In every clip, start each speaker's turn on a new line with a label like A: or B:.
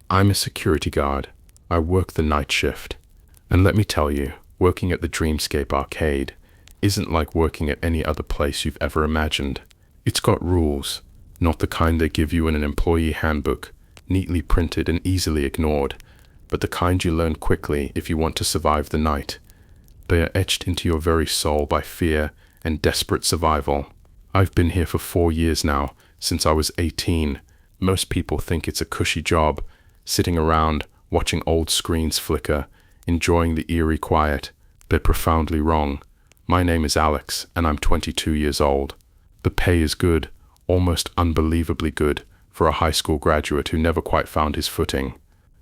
A: I'm a security guard. I work the night shift. And let me tell you, working at the Dreamscape Arcade isn't like working at any other place you've ever imagined. It's got rules, not the kind they give you in an employee handbook, neatly printed and easily ignored, but the kind you learn quickly if you want to survive the night. They are etched into your very soul by fear and desperate survival. I've been here for 4 years now, since I was 18. Most people think it's a cushy job, sitting around, watching old screens flicker, enjoying the eerie quiet. They're profoundly wrong. My name is Alex, and I'm 22 years old. The pay is good, almost unbelievably good, for a high school graduate who never quite found his footing.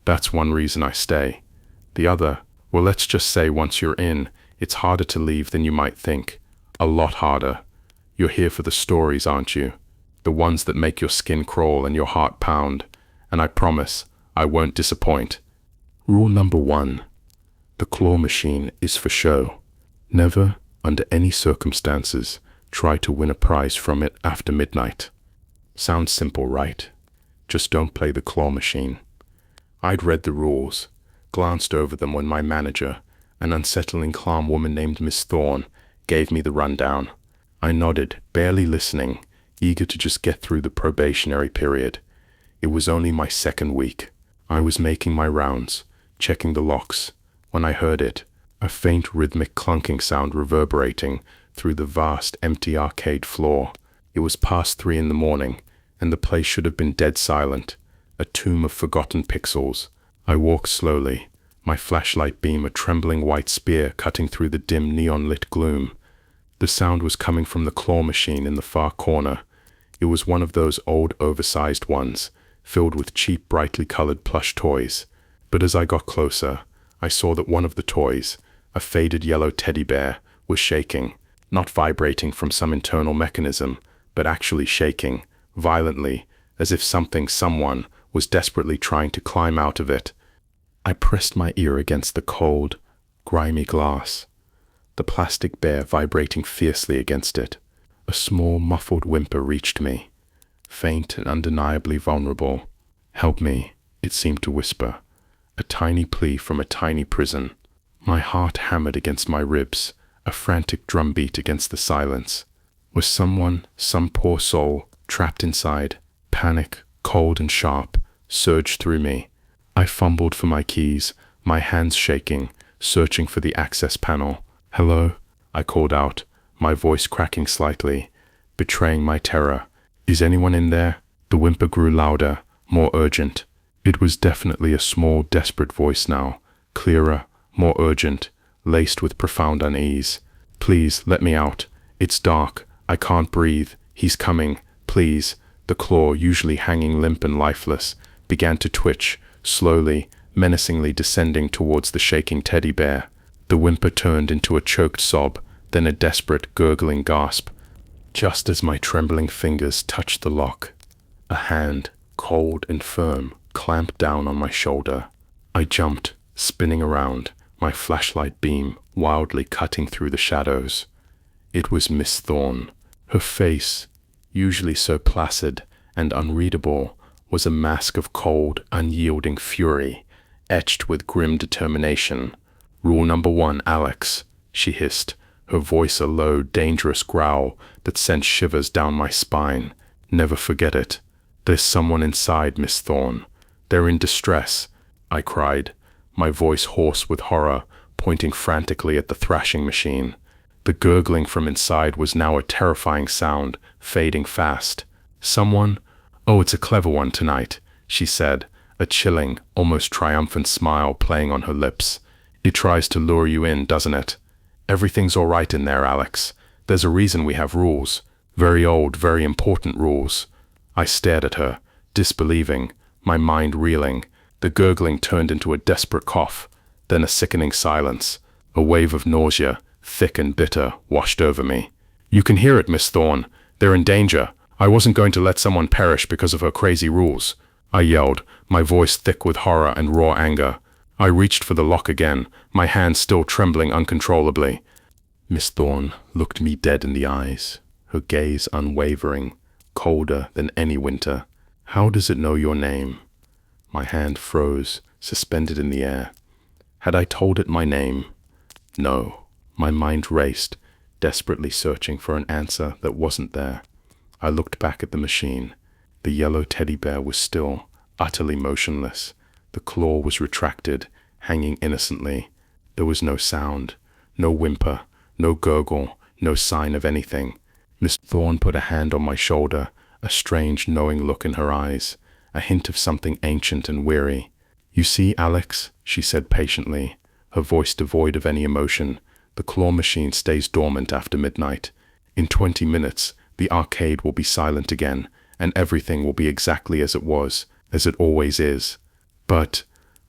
A: That's one reason I stay. The other, well, let's just say once you're in, it's harder to leave than you might think. A lot harder. You're here for the stories, aren't you? The ones that make your skin crawl and your heart pound. And I promise, I won't disappoint. Rule number 1. The claw machine is for show. Never, under any circumstances, try to win a prize from it after midnight. Sounds simple, right? Just don't play the claw machine. I'd read the rules, glanced over them when my manager, an unsettling calm woman named Miss Thorne, gave me the rundown. I nodded, barely listening, eager to just get through the probationary period. It was only my 2nd week. I was making my rounds, checking the locks, when I heard it, a faint rhythmic clunking sound reverberating through the vast, empty arcade floor. It was past 3 in the morning, and the place should have been dead silent, a tomb of forgotten pixels. I walked slowly, my flashlight beam a trembling white spear cutting through the dim neon-lit gloom. The sound was coming from the claw machine in the far corner. It was one of those old, oversized ones, filled with cheap, brightly colored plush toys. But as I got closer, I saw that one of the toys, a faded yellow teddy bear, was shaking, not vibrating from some internal mechanism, but actually shaking, violently, as if someone, was desperately trying to climb out of it. I pressed my ear against the cold, grimy glass, the plastic bear vibrating fiercely against it. A small, muffled whimper reached me, faint and undeniably vulnerable. "Help me," it seemed to whisper, a tiny plea from a tiny prison. My heart hammered against my ribs, a frantic drumbeat against the silence. Was someone, some poor soul, trapped inside? Panic, cold and sharp, surged through me. I fumbled for my keys, my hands shaking, searching for the access panel. "Hello?" I called out, my voice cracking slightly, betraying my terror. "Is anyone in there?" The whimper grew louder, more urgent. It was definitely a small, desperate voice now, clearer, more urgent, laced with profound unease. "Please, let me out. It's dark. I can't breathe. He's coming. Please." The claw, usually hanging limp and lifeless, began to twitch, slowly, menacingly descending towards the shaking teddy bear. The whimper turned into a choked sob, then a desperate, gurgling gasp. Just as my trembling fingers touched the lock, a hand, cold and firm, clamped down on my shoulder. I jumped, spinning around, my flashlight beam wildly cutting through the shadows. It was Miss Thorne. Her face, usually so placid and unreadable, was a mask of cold, unyielding fury, etched with grim determination. "Rule number 1, Alex," she hissed, her voice a low, dangerous growl that sent shivers down my spine. "Never forget it. There's someone inside, Miss Thorne. They're in distress," I cried, my voice hoarse with horror, pointing frantically at the thrashing machine. The gurgling from inside was now a terrifying sound, fading fast. "Someone? Oh, it's a clever one tonight," she said, a chilling, almost triumphant smile playing on her lips. "It tries to lure you in, doesn't it? Everything's all right in there, Alex. There's a reason we have rules. Very old, very important rules." I stared at her, disbelieving, my mind reeling. The gurgling turned into a desperate cough, then a sickening silence. A wave of nausea, thick and bitter, washed over me. "You can hear it, Miss Thorne. They're in danger. I wasn't going to let someone perish because of her crazy rules," I yelled, my voice thick with horror and raw anger. I reached for the lock again, my hands still trembling uncontrollably. Miss Thorne looked me dead in the eyes, her gaze unwavering, colder than any winter. "How does it know your name?" My hand froze, suspended in the air. Had I told it my name? No. My mind raced, desperately searching for an answer that wasn't there. I looked back at the machine. The yellow teddy bear was still, utterly motionless. The claw was retracted, hanging innocently. There was no sound, no whimper, no gurgle, no sign of anything. Miss Thorne put a hand on my shoulder, a strange, knowing look in her eyes, a hint of something ancient and weary. "You see, Alex," she said patiently, her voice devoid of any emotion, "the claw machine stays dormant after midnight. In 20 minutes, the arcade will be silent again, and everything will be exactly as it was, as it always is." But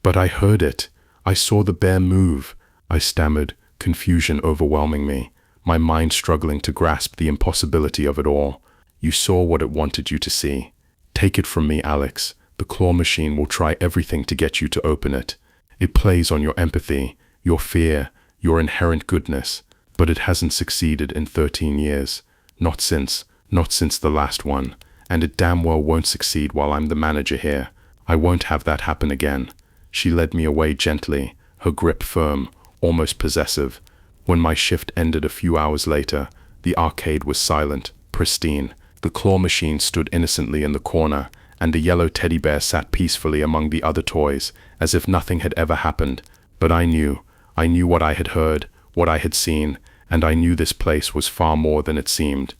A: I heard it. I saw the bear move," I stammered, confusion overwhelming me, my mind struggling to grasp the impossibility of it all. "You saw what it wanted you to see. Take it from me, Alex. The claw machine will try everything to get you to open it. It plays on your empathy, your fear, your inherent goodness, but it hasn't succeeded in 13 years. Not since the last one, and it damn well won't succeed while I'm the manager here. I won't have that happen again." She led me away gently, her grip firm, almost possessive. When my shift ended a few hours later, the arcade was silent, pristine. The claw machine stood innocently in the corner, and the yellow teddy bear sat peacefully among the other toys, as if nothing had ever happened. But I knew what I had heard, what I had seen, and I knew this place was far more than it seemed.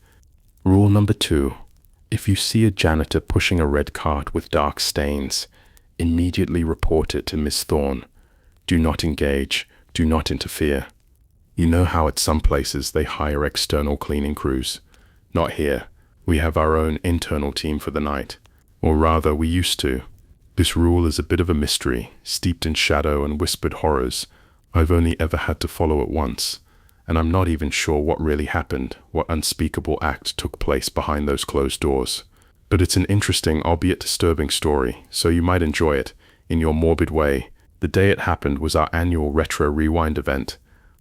A: Rule number 2. If you see a janitor pushing a red cart with dark stains, immediately report it to Miss Thorne. Do not engage, do not interfere. You know how at some places they hire external cleaning crews? Not here. We have our own internal team for the night. Or rather, we used to. This rule is a bit of a mystery, steeped in shadow and whispered horrors. I've only ever had to follow it once, and I'm not even sure what really happened, what unspeakable act took place behind those closed doors. But it's an interesting, albeit disturbing story, so you might enjoy it, in your morbid way. The day it happened was our annual Retro Rewind event.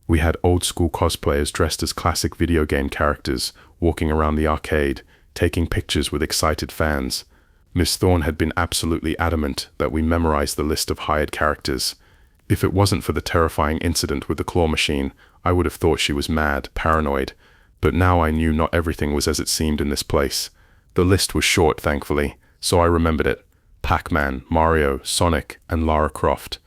A: We had old-school cosplayers dressed as classic video game characters, walking around the arcade, taking pictures with excited fans. Miss Thorne had been absolutely adamant that we memorize the list of hired characters. If it wasn't for the terrifying incident with the claw machine, I would have thought she was mad, paranoid. But now I knew not everything was as it seemed in this place. The list was short, thankfully, so I remembered it. Pac-Man, Mario, Sonic, and Lara Croft.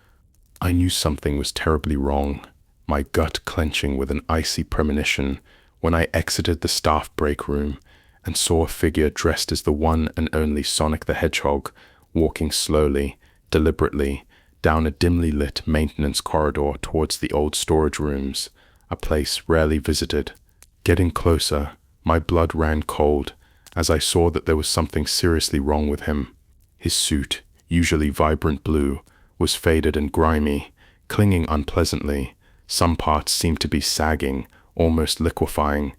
A: I knew something was terribly wrong, my gut clenching with an icy premonition, when I exited the staff break room and saw a figure dressed as the one and only Sonic the Hedgehog, walking slowly, deliberately, down a dimly lit maintenance corridor towards the old storage rooms, a place rarely visited. Getting closer, my blood ran cold, as I saw that there was something seriously wrong with him. His suit, usually vibrant blue, was faded and grimy, clinging unpleasantly. Some parts seemed to be sagging, almost liquefying.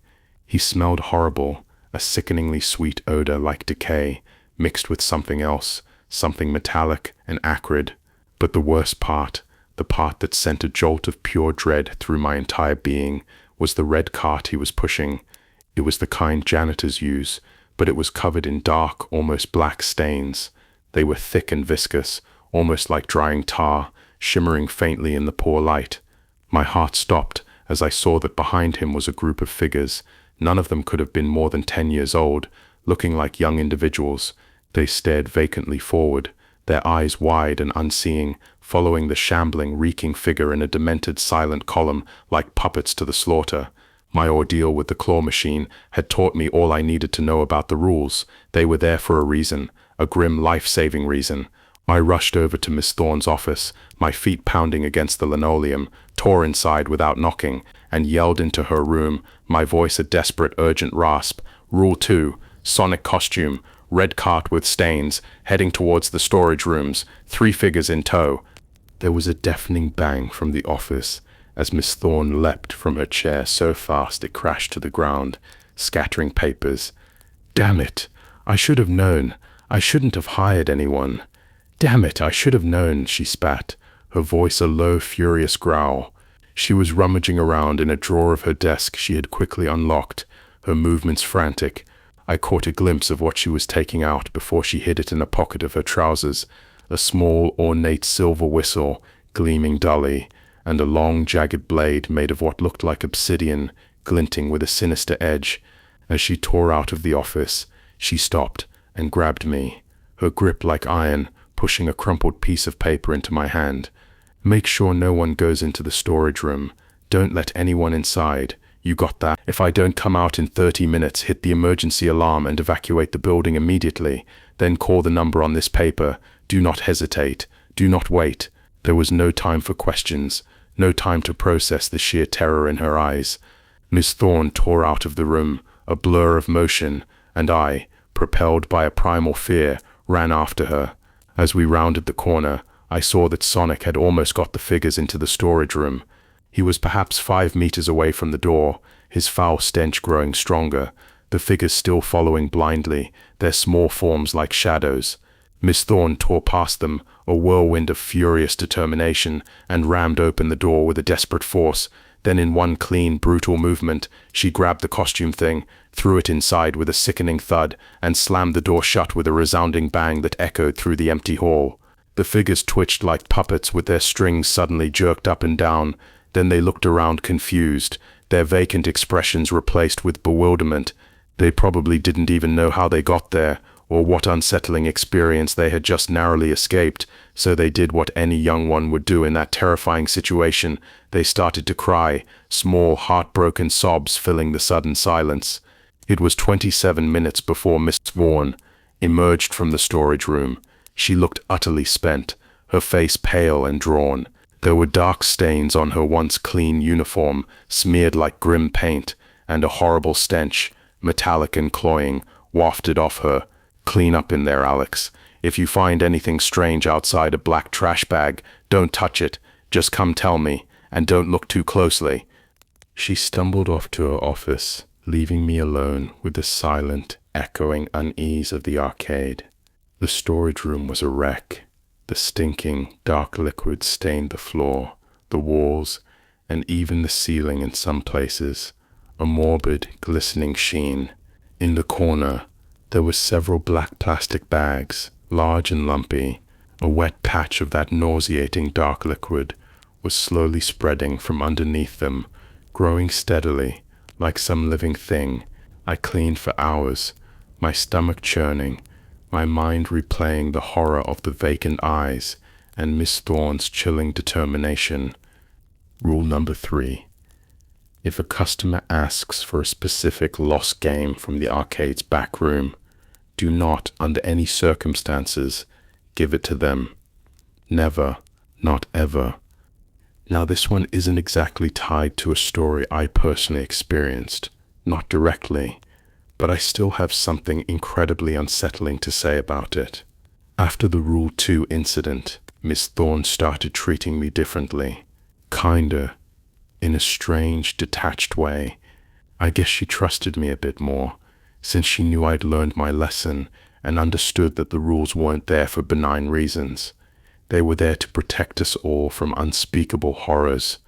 A: He smelled horrible, a sickeningly sweet odor like decay, mixed with something else, something metallic and acrid. But the worst part, the part that sent a jolt of pure dread through my entire being, was the red cart he was pushing. It was the kind janitors use, but it was covered in dark, almost black stains. They were thick and viscous, almost like drying tar, shimmering faintly in the poor light. My heart stopped as I saw that behind him was a group of figures. None of them could have been more than 10 years old, looking like young individuals. They stared vacantly forward, their eyes wide and unseeing, following the shambling, reeking figure in a demented, silent column like puppets to the slaughter. My ordeal with the claw machine had taught me all I needed to know about the rules. They were there for a reason, a grim, life-saving reason. I rushed over to Miss Thorne's office, my feet pounding against the linoleum, tore inside without knocking, and yelled into her room, my voice a desperate, urgent rasp. Rule 2, Sonic costume, red cart with stains, heading towards the storage rooms, 3 figures in tow. There was a deafening bang from the office as Miss Thorne leapt from her chair so fast it crashed to the ground, scattering papers. Damn it! I should have known. I shouldn't have hired anyone. Damn it, I should have known, she spat, her voice a low, furious growl. She was rummaging around in a drawer of her desk she had quickly unlocked, her movements frantic. I caught a glimpse of what she was taking out before she hid it in a pocket of her trousers, a small, ornate silver whistle gleaming dully, and a long, jagged blade made of what looked like obsidian, glinting with a sinister edge. As she tore out of the office, she stopped and grabbed me, her grip like iron, pushing a crumpled piece of paper into my hand. "Make sure no one goes into the storage room. Don't let anyone inside. You got that? If I don't come out in 30 minutes, hit the emergency alarm and evacuate the building immediately. Then call the number on this paper. Do not hesitate. Do not wait." There was no time for questions, no time to process the sheer terror in her eyes. Miss Thorne tore out of the room, a blur of motion, and I, propelled by a primal fear, ran after her. As we rounded the corner, I saw that Sonic had almost got the figures into the storage room. He was perhaps 5 meters away from the door, his foul stench growing stronger, the figures still following blindly, their small forms like shadows. Miss Thorne tore past them, a whirlwind of furious determination, and rammed open the door with a desperate force. Then in one clean, brutal movement, she grabbed the costume thing, threw it inside with a sickening thud, and slammed the door shut with a resounding bang that echoed through the empty hall. The figures twitched like puppets with their strings suddenly jerked up and down. Then they looked around confused, their vacant expressions replaced with bewilderment. They probably didn't even know how they got there, or what unsettling experience they had just narrowly escaped, so they did what any young one would do in that terrifying situation. They started to cry, small, heartbroken sobs filling the sudden silence. It was 27 minutes before Miss Thorne emerged from the storage room. She looked utterly spent, her face pale and drawn. There were dark stains on her once clean uniform, smeared like grim paint, and a horrible stench, metallic and cloying, wafted off her. "Clean up in there, Alex. If you find anything strange outside a black trash bag, don't touch it. Just come tell me, and don't look too closely." She stumbled off to her office, leaving me alone with the silent, echoing unease of the arcade. The storage room was a wreck. The stinking, dark liquid stained the floor, the walls, and even the ceiling in some places, a morbid, glistening sheen. In the corner, there were several black plastic bags, large and lumpy. A wet patch of that nauseating dark liquid was slowly spreading from underneath them, growing steadily, like some living thing. I cleaned for hours, my stomach churning, my mind replaying the horror of the vacant eyes and Miss Thorne's chilling determination. Rule number 3. If a customer asks for a specific lost game from the arcade's back room, do not, under any circumstances, give it to them. Never, not ever. Now this one isn't exactly tied to a story I personally experienced, not directly, but I still have something incredibly unsettling to say about it. After the Rule 2 incident, Miss Thorne started treating me differently, kinder, in a strange, detached way. I guess she trusted me a bit more, since she knew I'd learned my lesson and understood that the rules weren't there for benign reasons. They were there to protect us all from unspeakable horrors.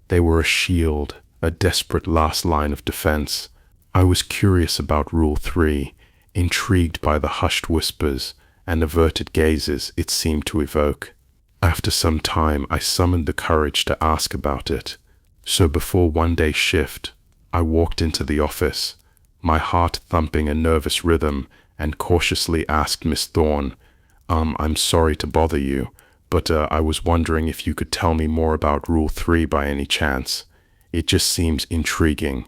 A: They were a shield, a desperate last line of defense. I was curious about Rule 3, intrigued by the hushed whispers and averted gazes it seemed to evoke. After some time, I summoned the courage to ask about it. So before one day's shift, I walked into the office, my heart thumping a nervous rhythm, and cautiously asked Miss Thorne, "I'm sorry to bother you, but I was wondering if you could tell me more about Rule 3 by any chance. It just seems intriguing."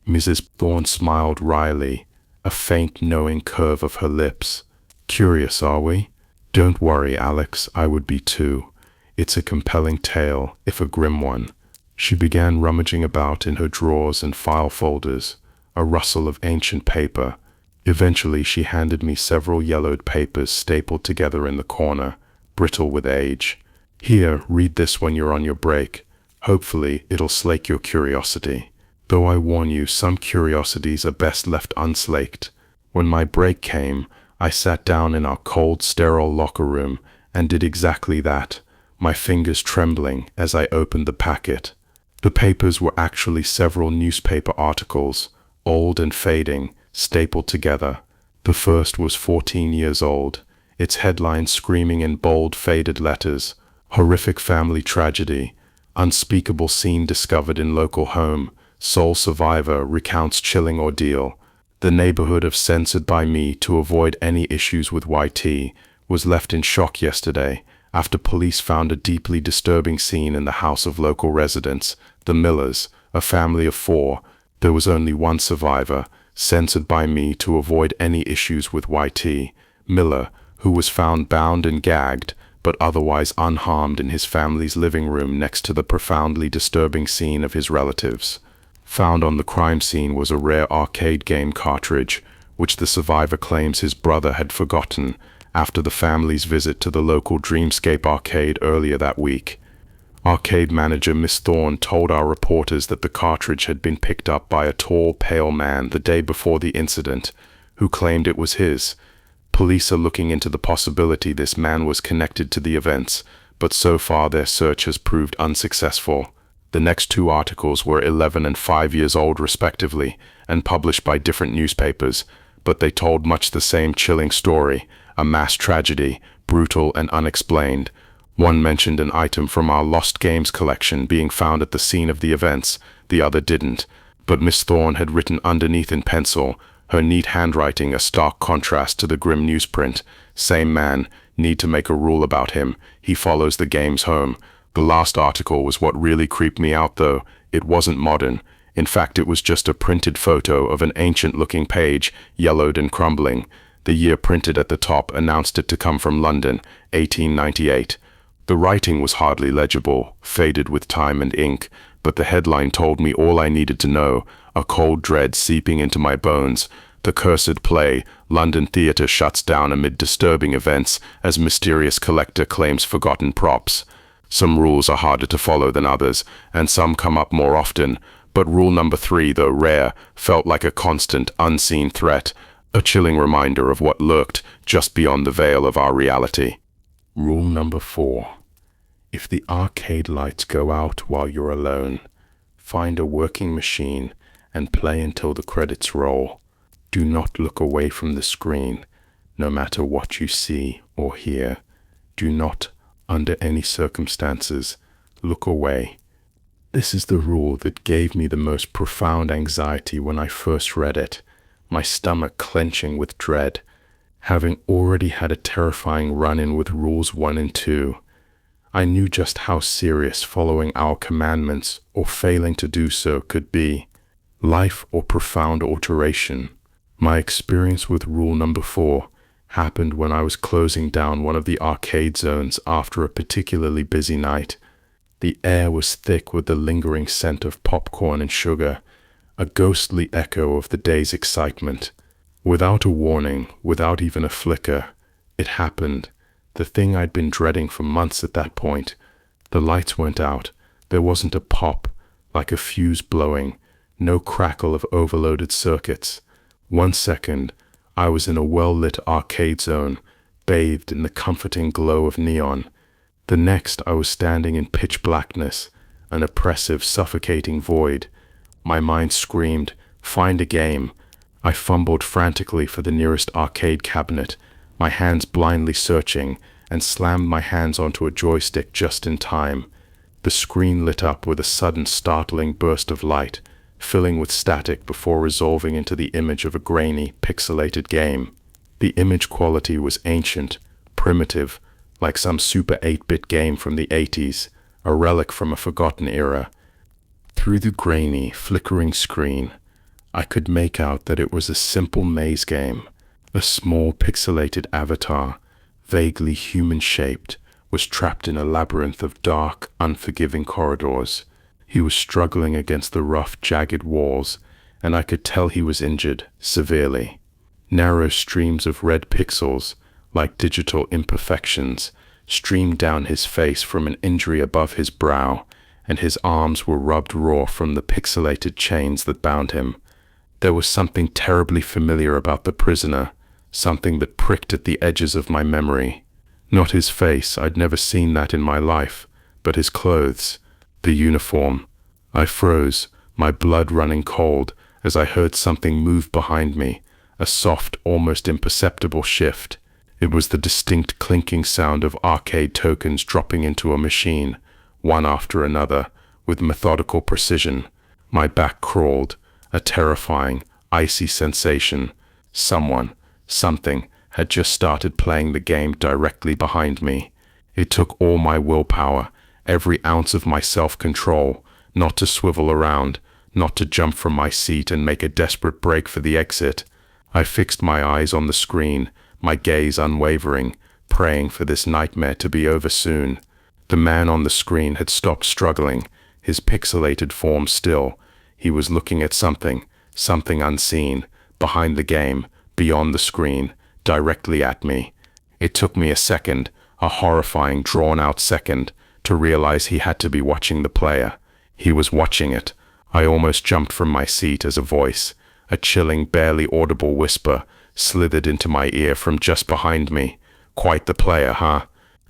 A: Mrs. Thorne smiled wryly, a faint knowing curve of her lips. "Curious, are we? Don't worry, Alex, I would be too. It's a compelling tale, if a grim one." She began rummaging about in her drawers and file folders, a rustle of ancient paper. Eventually she handed me several yellowed papers stapled together in the corner, brittle with age. "Here, read this when you're on your break. Hopefully it'll slake your curiosity. Though I warn you, some curiosities are best left unslaked." When my break came, I sat down in our cold, sterile locker room and did exactly that, my fingers trembling as I opened the packet. The papers were actually several newspaper articles, old and fading, stapled together. The first was 14 years old. its headline screaming in bold, faded letters, "Horrific family tragedy. Unspeakable scene discovered in local home. Sole survivor recounts chilling ordeal." The neighborhood of Censored by Me to avoid any issues with YT was left in shock yesterday after police found a deeply disturbing scene in the house of local residents, the Millers, a family of 4. There was only one survivor, Censored by Me to avoid any issues with YT, Miller, who was found bound and gagged, but otherwise unharmed in his family's living room next to the profoundly disturbing scene of his relatives. Found on the crime scene was a rare arcade game cartridge, which the survivor claims his brother had forgotten after the family's visit to the local Dreamscape Arcade earlier that week. Arcade manager Miss Thorne told our reporters that the cartridge had been picked up by a tall, pale man the day before the incident, who claimed it was his. Police are looking into the possibility this man was connected to the events, but so far their search has proved unsuccessful. The next 2 articles were 11 and 5 years old respectively, and published by different newspapers, but they told much the same chilling story, a mass tragedy, brutal and unexplained. One mentioned an item from our Lost Games collection being found at the scene of the events, the other didn't, but Miss Thorne had written underneath in pencil, her neat handwriting a stark contrast to the grim newsprint, "Same man, need to make a rule about him, he follows the games home." The last article was what really creeped me out though. It wasn't modern. In fact, it was just a printed photo of an ancient-looking page, yellowed and crumbling. The year printed at the top announced it to come from London, 1898. The writing was hardly legible, faded with time and ink, but the headline told me all I needed to know, a cold dread seeping into my bones. The cursed play, London theatre shuts down amid disturbing events as mysterious collector claims forgotten props. Some rules are harder to follow than others, and some come up more often, but rule number 3, though rare, felt like a constant, unseen threat, a chilling reminder of what lurked just beyond the veil of our reality. Rule number 4. If the arcade lights go out while you're alone, find a working machine and play until the credits roll. Do not look away from the screen, no matter what you see or hear. Do not, under any circumstances, look away. This is the rule that gave me the most profound anxiety when I first read it, my stomach clenching with dread, having already had a terrifying run-in with rules 1 and 2. I knew just how serious following our commandments or failing to do so could be. Life or profound alteration. My experience with rule number 4 happened when I was closing down one of the arcade zones after a particularly busy night. The air was thick with the lingering scent of popcorn and sugar, a ghostly echo of the day's excitement. Without a warning, without even a flicker, it happened. The thing I'd been dreading for months at that point. The lights went out. There wasn't a pop, like a fuse blowing, no crackle of overloaded circuits. 1 second, I was in a well-lit arcade zone, bathed in the comforting glow of neon. The next, I was standing in pitch blackness, an oppressive, suffocating void. My mind screamed, "Find a game." I fumbled frantically for the nearest arcade cabinet, my hands blindly searching, and slammed my hands onto a joystick just in time. The screen lit up with a sudden startling burst of light, filling with static before resolving into the image of a grainy, pixelated game. The image quality was ancient, primitive, like some Super 8-bit game from the 80s, a relic from a forgotten era. Through the grainy, flickering screen, I could make out that it was a simple maze game. A small pixelated avatar, vaguely human-shaped, was trapped in a labyrinth of dark, unforgiving corridors. He was struggling against the rough, jagged walls, and I could tell he was injured, severely. Narrow streams of red pixels, like digital imperfections, streamed down his face from an injury above his brow, and his arms were rubbed raw from the pixelated chains that bound him. There was something terribly familiar about the prisoner, something that pricked at the edges of my memory. Not his face, I'd never seen that in my life, but his clothes, the uniform. I froze, my blood running cold, as I heard something move behind me, a soft, almost imperceptible shift. It was the distinct clinking sound of arcade tokens dropping into a machine, one after another, with methodical precision. My back crawled, a terrifying, icy sensation. Something had just started playing the game directly behind me. It took all my willpower, every ounce of my self-control, not to swivel around, not to jump from my seat and make a desperate break for the exit. I fixed my eyes on the screen, my gaze unwavering, praying for this nightmare to be over soon. The man on the screen had stopped struggling, his pixelated form still. He was looking at something unseen, behind the game, beyond the screen, directly at me. It took me a second, a horrifying, drawn-out second, to realize he had to be watching the player. He was watching it. I almost jumped from my seat as a voice, a chilling, barely audible whisper, slithered into my ear from just behind me. "Quite the player, huh?"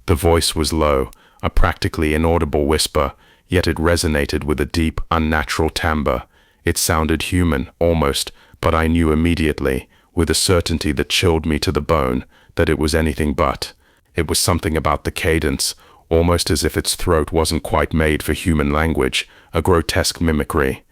A: The voice was low, a practically inaudible whisper, yet it resonated with a deep, unnatural timbre. It sounded human, almost, but I knew immediately, with a certainty that chilled me to the bone, that it was anything but. It was something about the cadence, almost as if its throat wasn't quite made for human language, a grotesque mimicry.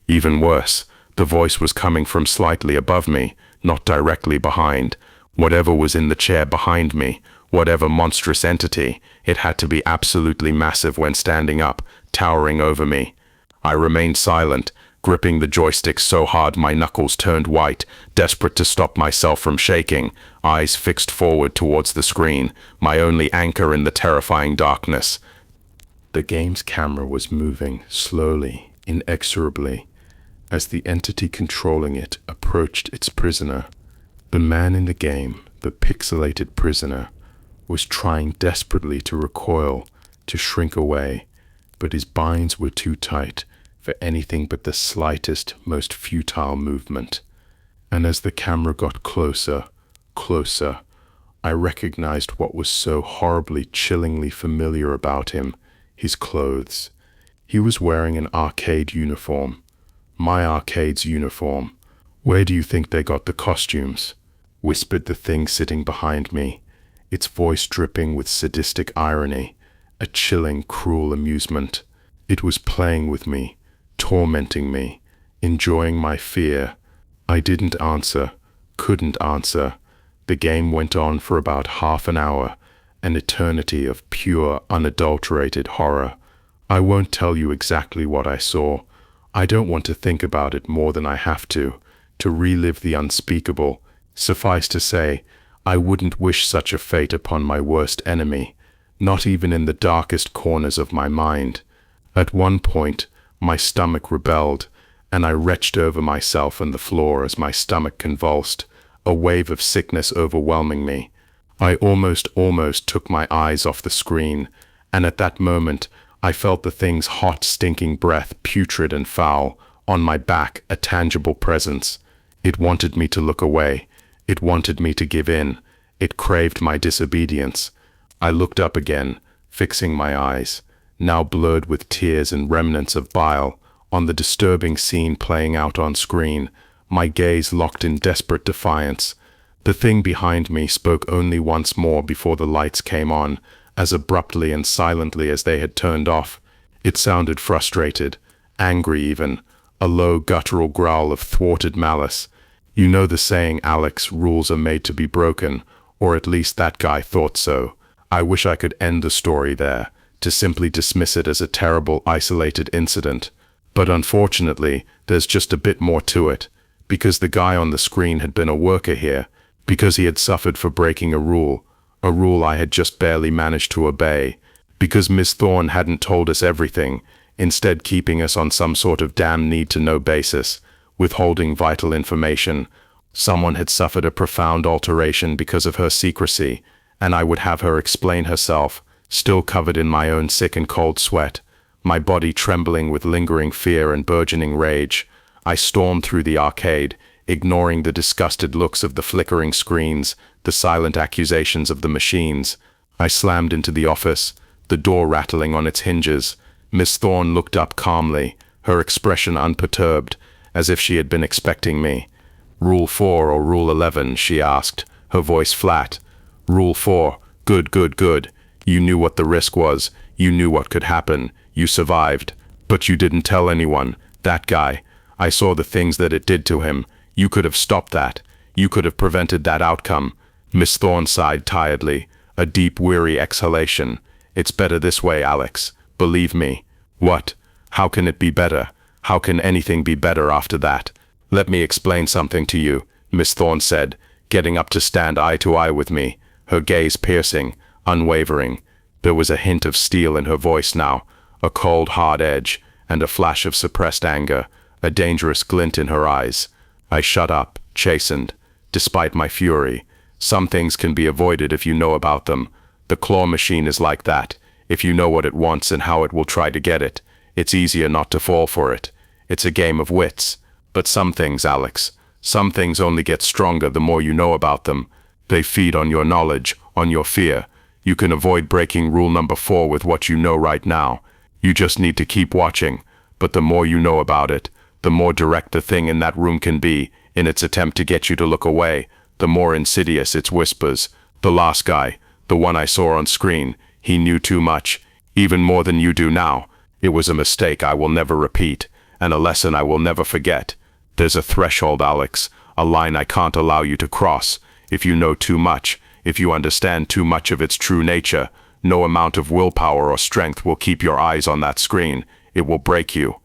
A: Even worse, the voice was coming from slightly above me, not directly behind. Whatever was in the chair behind me, whatever monstrous entity, it had to be absolutely massive when standing up, towering over me. I remained silent, gripping the joystick so hard my knuckles turned white, desperate to stop myself from shaking, eyes fixed forward towards the screen, my only anchor in the terrifying darkness. The game's camera was moving, slowly, inexorably, as the entity controlling it approached its prisoner. The man in the game, the pixelated prisoner, was trying desperately to recoil, to shrink away, but his binds were too tight for anything but the slightest, most futile movement. And as the camera got closer, I recognized what was so horribly, chillingly familiar about him, his clothes. He was wearing an arcade uniform. My arcade's uniform. "Where do you think they got the costumes?" whispered the thing sitting behind me, its voice dripping with sadistic irony, a chilling, cruel amusement. It was playing with me, tormenting me, enjoying my fear. I didn't answer, couldn't answer. The game went on for about half an hour, an eternity of pure, unadulterated horror. I won't tell you exactly what I saw. I don't want to think about it more than I have to relive the unspeakable. Suffice to say, I wouldn't wish such a fate upon my worst enemy, not even in the darkest corners of my mind. At one point, my stomach rebelled, and I retched over myself and the floor as my stomach convulsed, a wave of sickness overwhelming me. I almost took my eyes off the screen, and at that moment, I felt the thing's hot, stinking breath, putrid and foul, on my back, a tangible presence. It wanted me to look away. It wanted me to give in. It craved my disobedience. I looked up again, fixing my eyes, now blurred with tears and remnants of bile, on the disturbing scene playing out on screen, my gaze locked in desperate defiance. The thing behind me spoke only once more before the lights came on, as abruptly and silently as they had turned off. It sounded frustrated, angry even, a low guttural growl of thwarted malice. "You know the saying, Alex, rules are made to be broken," or at least that guy thought so. I wish I could end the story there, to simply dismiss it as a terrible, isolated incident. But unfortunately, there's just a bit more to it, because the guy on the screen had been a worker here, because he had suffered for breaking a rule I had just barely managed to obey, because Miss Thorne hadn't told us everything, instead keeping us on some sort of damn need-to-know basis, withholding vital information. Someone had suffered a profound alteration because of her secrecy, and I would have her explain herself, still covered in my own sick and cold sweat, my body trembling with lingering fear and burgeoning rage. I stormed through the arcade, ignoring the disgusted looks of the flickering screens, the silent accusations of the machines. I slammed into the office, the door rattling on its hinges. Miss Thorne looked up calmly, her expression unperturbed, as if she had been expecting me. "Rule 4 or Rule 11, she asked, her voice flat. Rule 4. Good, good, good. You knew what the risk was. You knew what could happen. You survived. But you didn't tell anyone. That guy. I saw the things that it did to him. You could have stopped that. You could have prevented that outcome. Miss Thorne sighed tiredly, a deep, weary exhalation. It's better this way, Alex. Believe me. What? How can it be better? How can anything be better after that? Let me explain something to you, Miss Thorne said, getting up to stand eye to eye with me, her gaze piercing, unwavering. There was a hint of steel in her voice now, a cold, hard edge, and a flash of suppressed anger, a dangerous glint in her eyes. I shut up, chastened. Despite my fury, some things can be avoided if you know about them. The claw machine is like that. If you know what it wants and how it will try to get it, it's easier not to fall for it. It's a game of wits. But some things, Alex, some things only get stronger the more you know about them. They feed on your knowledge, on your fear. You can avoid breaking rule number 4 with what you know right now. You just need to keep watching. But the more you know about it, the more direct the thing in that room can be in its attempt to get you to look away, the more insidious its whispers. The last guy, the one I saw on screen, he knew too much, even more than you do now. It was a mistake I will never repeat, and a lesson I will never forget. There's a threshold, Alex, a line I can't allow you to cross. If you know too much, if you understand too much of its true nature, no amount of willpower or strength will keep your eyes on that screen. It will break you.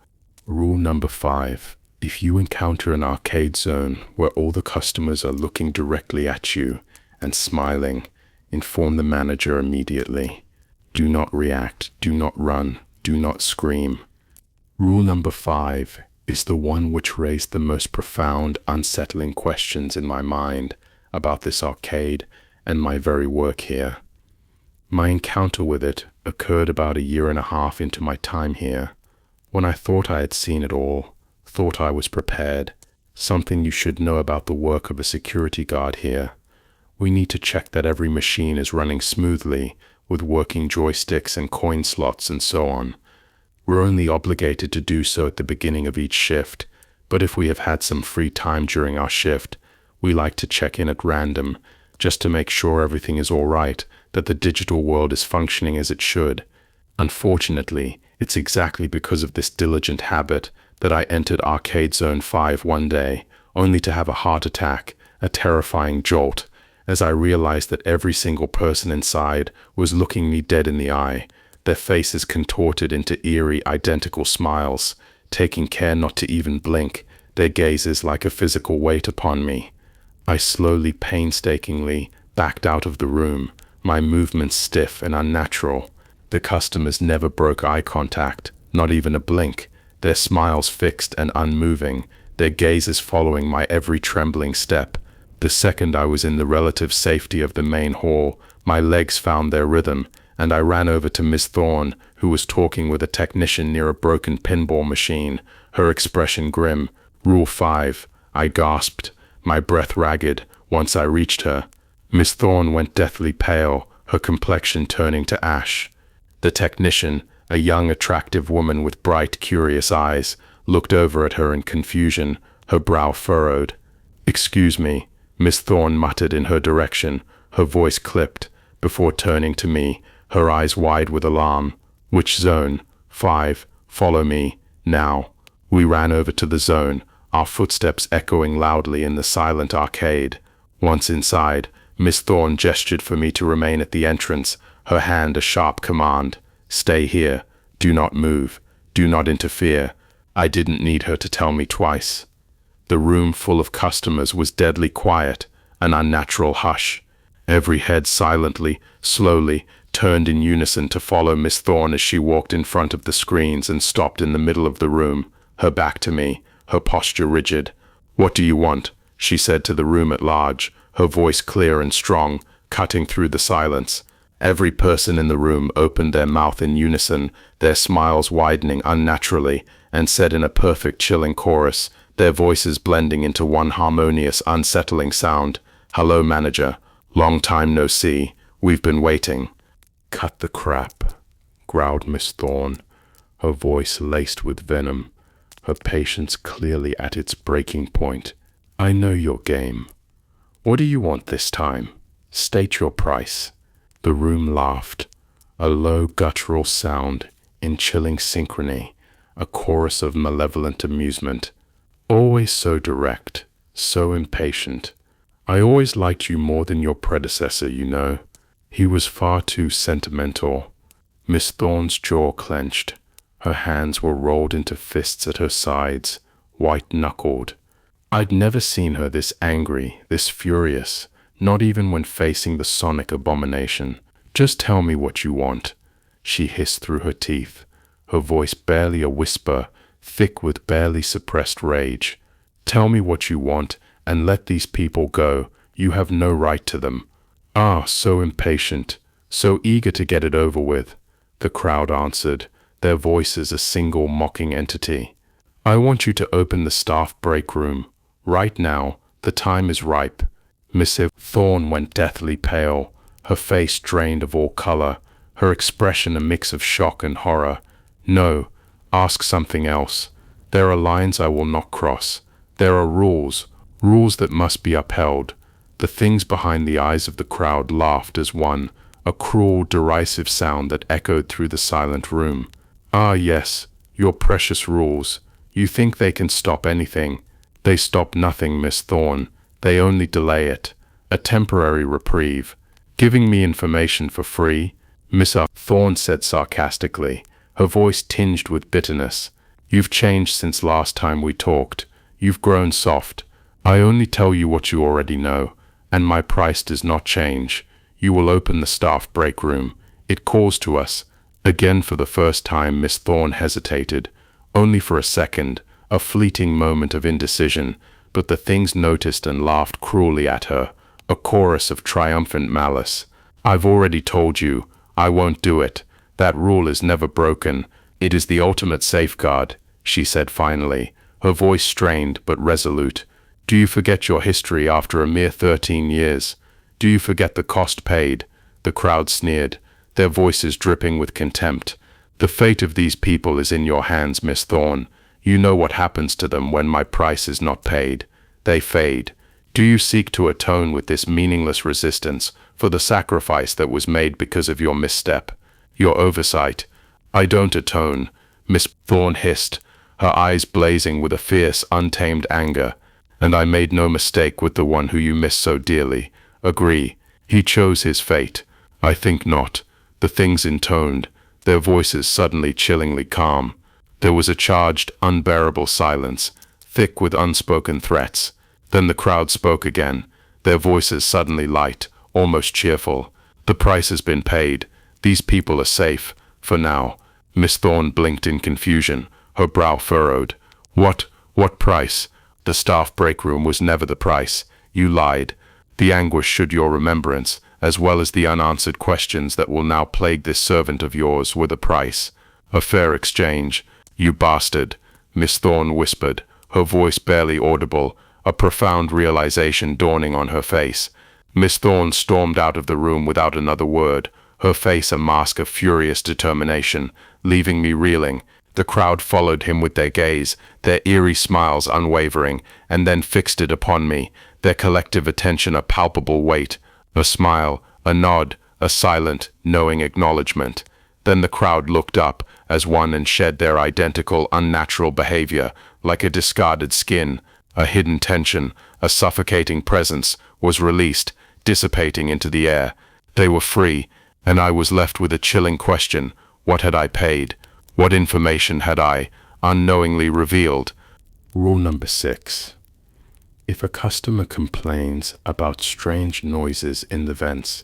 A: Rule number 5. If you encounter an arcade zone where all the customers are looking directly at you and smiling, inform the manager immediately. Do not react, do not run, do not scream. Rule number 5 is the one which raised the most profound, unsettling questions in my mind about this arcade and my very work here. My encounter with it occurred about a year and a half into my time here, when I thought I had seen it all, thought I was prepared. Something you should know about the work of a security guard here. We need to check that every machine is running smoothly, with working joysticks and coin slots and so on. We're only obligated to do so at the beginning of each shift, but if we have had some free time during our shift, we like to check in at random, just to make sure everything is all right, that the digital world is functioning as it should. Unfortunately, it's exactly because of this diligent habit that I entered Arcade Zone 5 one day, only to have a heart attack, a terrifying jolt, as I realized that every single person inside was looking me dead in the eye, their faces contorted into eerie, identical smiles, taking care not to even blink, their gazes like a physical weight upon me. I slowly, painstakingly backed out of the room, my movements stiff and unnatural. The customers never broke eye contact, not even a blink, their smiles fixed and unmoving, their gazes following my every trembling step. The second I was in the relative safety of the main hall, my legs found their rhythm, and I ran over to Miss Thorne, who was talking with a technician near a broken pinball machine, her expression grim. Rule 5, I gasped, my breath ragged, once I reached her. Miss Thorne went deathly pale, her complexion turning to ash. The technician, a young, attractive woman with bright, curious eyes, looked over at her in confusion, her brow furrowed. "Excuse me," Miss Thorne muttered in her direction, her voice clipped, before turning to me, her eyes wide with alarm. "Which zone?" "5. Follow me. Now." We ran over to the zone, our footsteps echoing loudly in the silent arcade. Once inside, Miss Thorne gestured for me to remain at the entrance, her hand a sharp command. "Stay here. Do not move. Do not interfere." I didn't need her to tell me twice. The room full of customers was deadly quiet, an unnatural hush. Every head silently, slowly, turned in unison to follow Miss Thorne as she walked in front of the screens and stopped in the middle of the room, her back to me, her posture rigid. "What do you want?" she said to the room at large, her voice clear and strong, cutting through the silence. Every person in the room opened their mouth in unison, their smiles widening unnaturally, and said in a perfect chilling chorus, their voices blending into one harmonious, unsettling sound, "Hello, manager. Long time no see. We've been waiting." "Cut the crap," growled Miss Thorne, her voice laced with venom, her patience clearly at its breaking point. "I know your game. What do you want this time? State your price." The room laughed, a low guttural sound in chilling synchrony, a chorus of malevolent amusement. "Always so direct, so impatient. I always liked you more than your predecessor, you know. He was far too sentimental." Miss Thorne's jaw clenched. Her hands were rolled into fists at her sides, white-knuckled. I'd never seen her this angry, this furious, not even when facing the sonic abomination. "Just tell me what you want," she hissed through her teeth, her voice barely a whisper, thick with barely suppressed rage. "Tell me what you want, and let these people go. You have no right to them." "Ah, so impatient, so eager to get it over with," the crowd answered, their voices a single mocking entity. "I want you to open the staff break room. Right now, the time is ripe." Miss Thorne went deathly pale, her face drained of all color, her expression a mix of shock and horror. "No, ask something else. There are lines I will not cross. There are rules that must be upheld." The things behind the eyes of the crowd laughed as one, a cruel, derisive sound that echoed through the silent room. "Ah yes, your precious rules. You think they can stop anything. They stop nothing, Miss Thorne. They only delay it. A temporary reprieve. Giving me information for free?" Miss Thorne said sarcastically, her voice tinged with bitterness. "You've changed since last time we talked. You've grown soft. I only tell you what you already know, and my price does not change. You will open the staff break room. It calls to us." Again for the first time Miss Thorne hesitated, only for a second, a fleeting moment of indecision, but the things noticed and laughed cruelly at her, a chorus of triumphant malice. "I've already told you, I won't do it. That rule is never broken. It is the ultimate safeguard," she said finally, her voice strained but resolute. "Do you forget your history after a mere 13 years? Do you forget the cost paid?" The crowd sneered, their voices dripping with contempt. "The fate of these people is in your hands, Miss Thorne. You know what happens to them when my price is not paid. They fade. Do you seek to atone with this meaningless resistance for the sacrifice that was made because of your misstep, your oversight?" "I don't atone," Miss Thorne hissed, her eyes blazing with a fierce, untamed anger. "And I made no mistake with the one who you miss so dearly. Agree, he chose his fate." "I think not." The things intoned, their voices suddenly chillingly calm. There was a charged, unbearable silence, thick with unspoken threats. Then the crowd spoke again, their voices suddenly light, almost cheerful. "The price has been paid. These people are safe, for now." Miss Thorne blinked in confusion, her brow furrowed. What price? The staff break room was never the price. You lied. The anguish should your remembrance, as well as the unanswered questions that will now plague this servant of yours, were the price. A fair exchange. You bastard," Miss Thorne whispered, her voice barely audible, a profound realization dawning on her face. Miss Thorne stormed out of the room without another word, her face a mask of furious determination, leaving me reeling. The crowd followed him with their gaze, their eerie smiles unwavering, and then fixed it upon me, their collective attention a palpable weight, a smile, a nod, a silent, knowing acknowledgement. Then the crowd looked up as one and shed their identical, unnatural behavior, like a discarded skin. A hidden tension, a suffocating presence, was released, dissipating into the air. They were free, and I was left with a chilling question. What had I paid? What information had I, unknowingly, revealed? Rule number 6. If a customer complains about strange noises in the vents,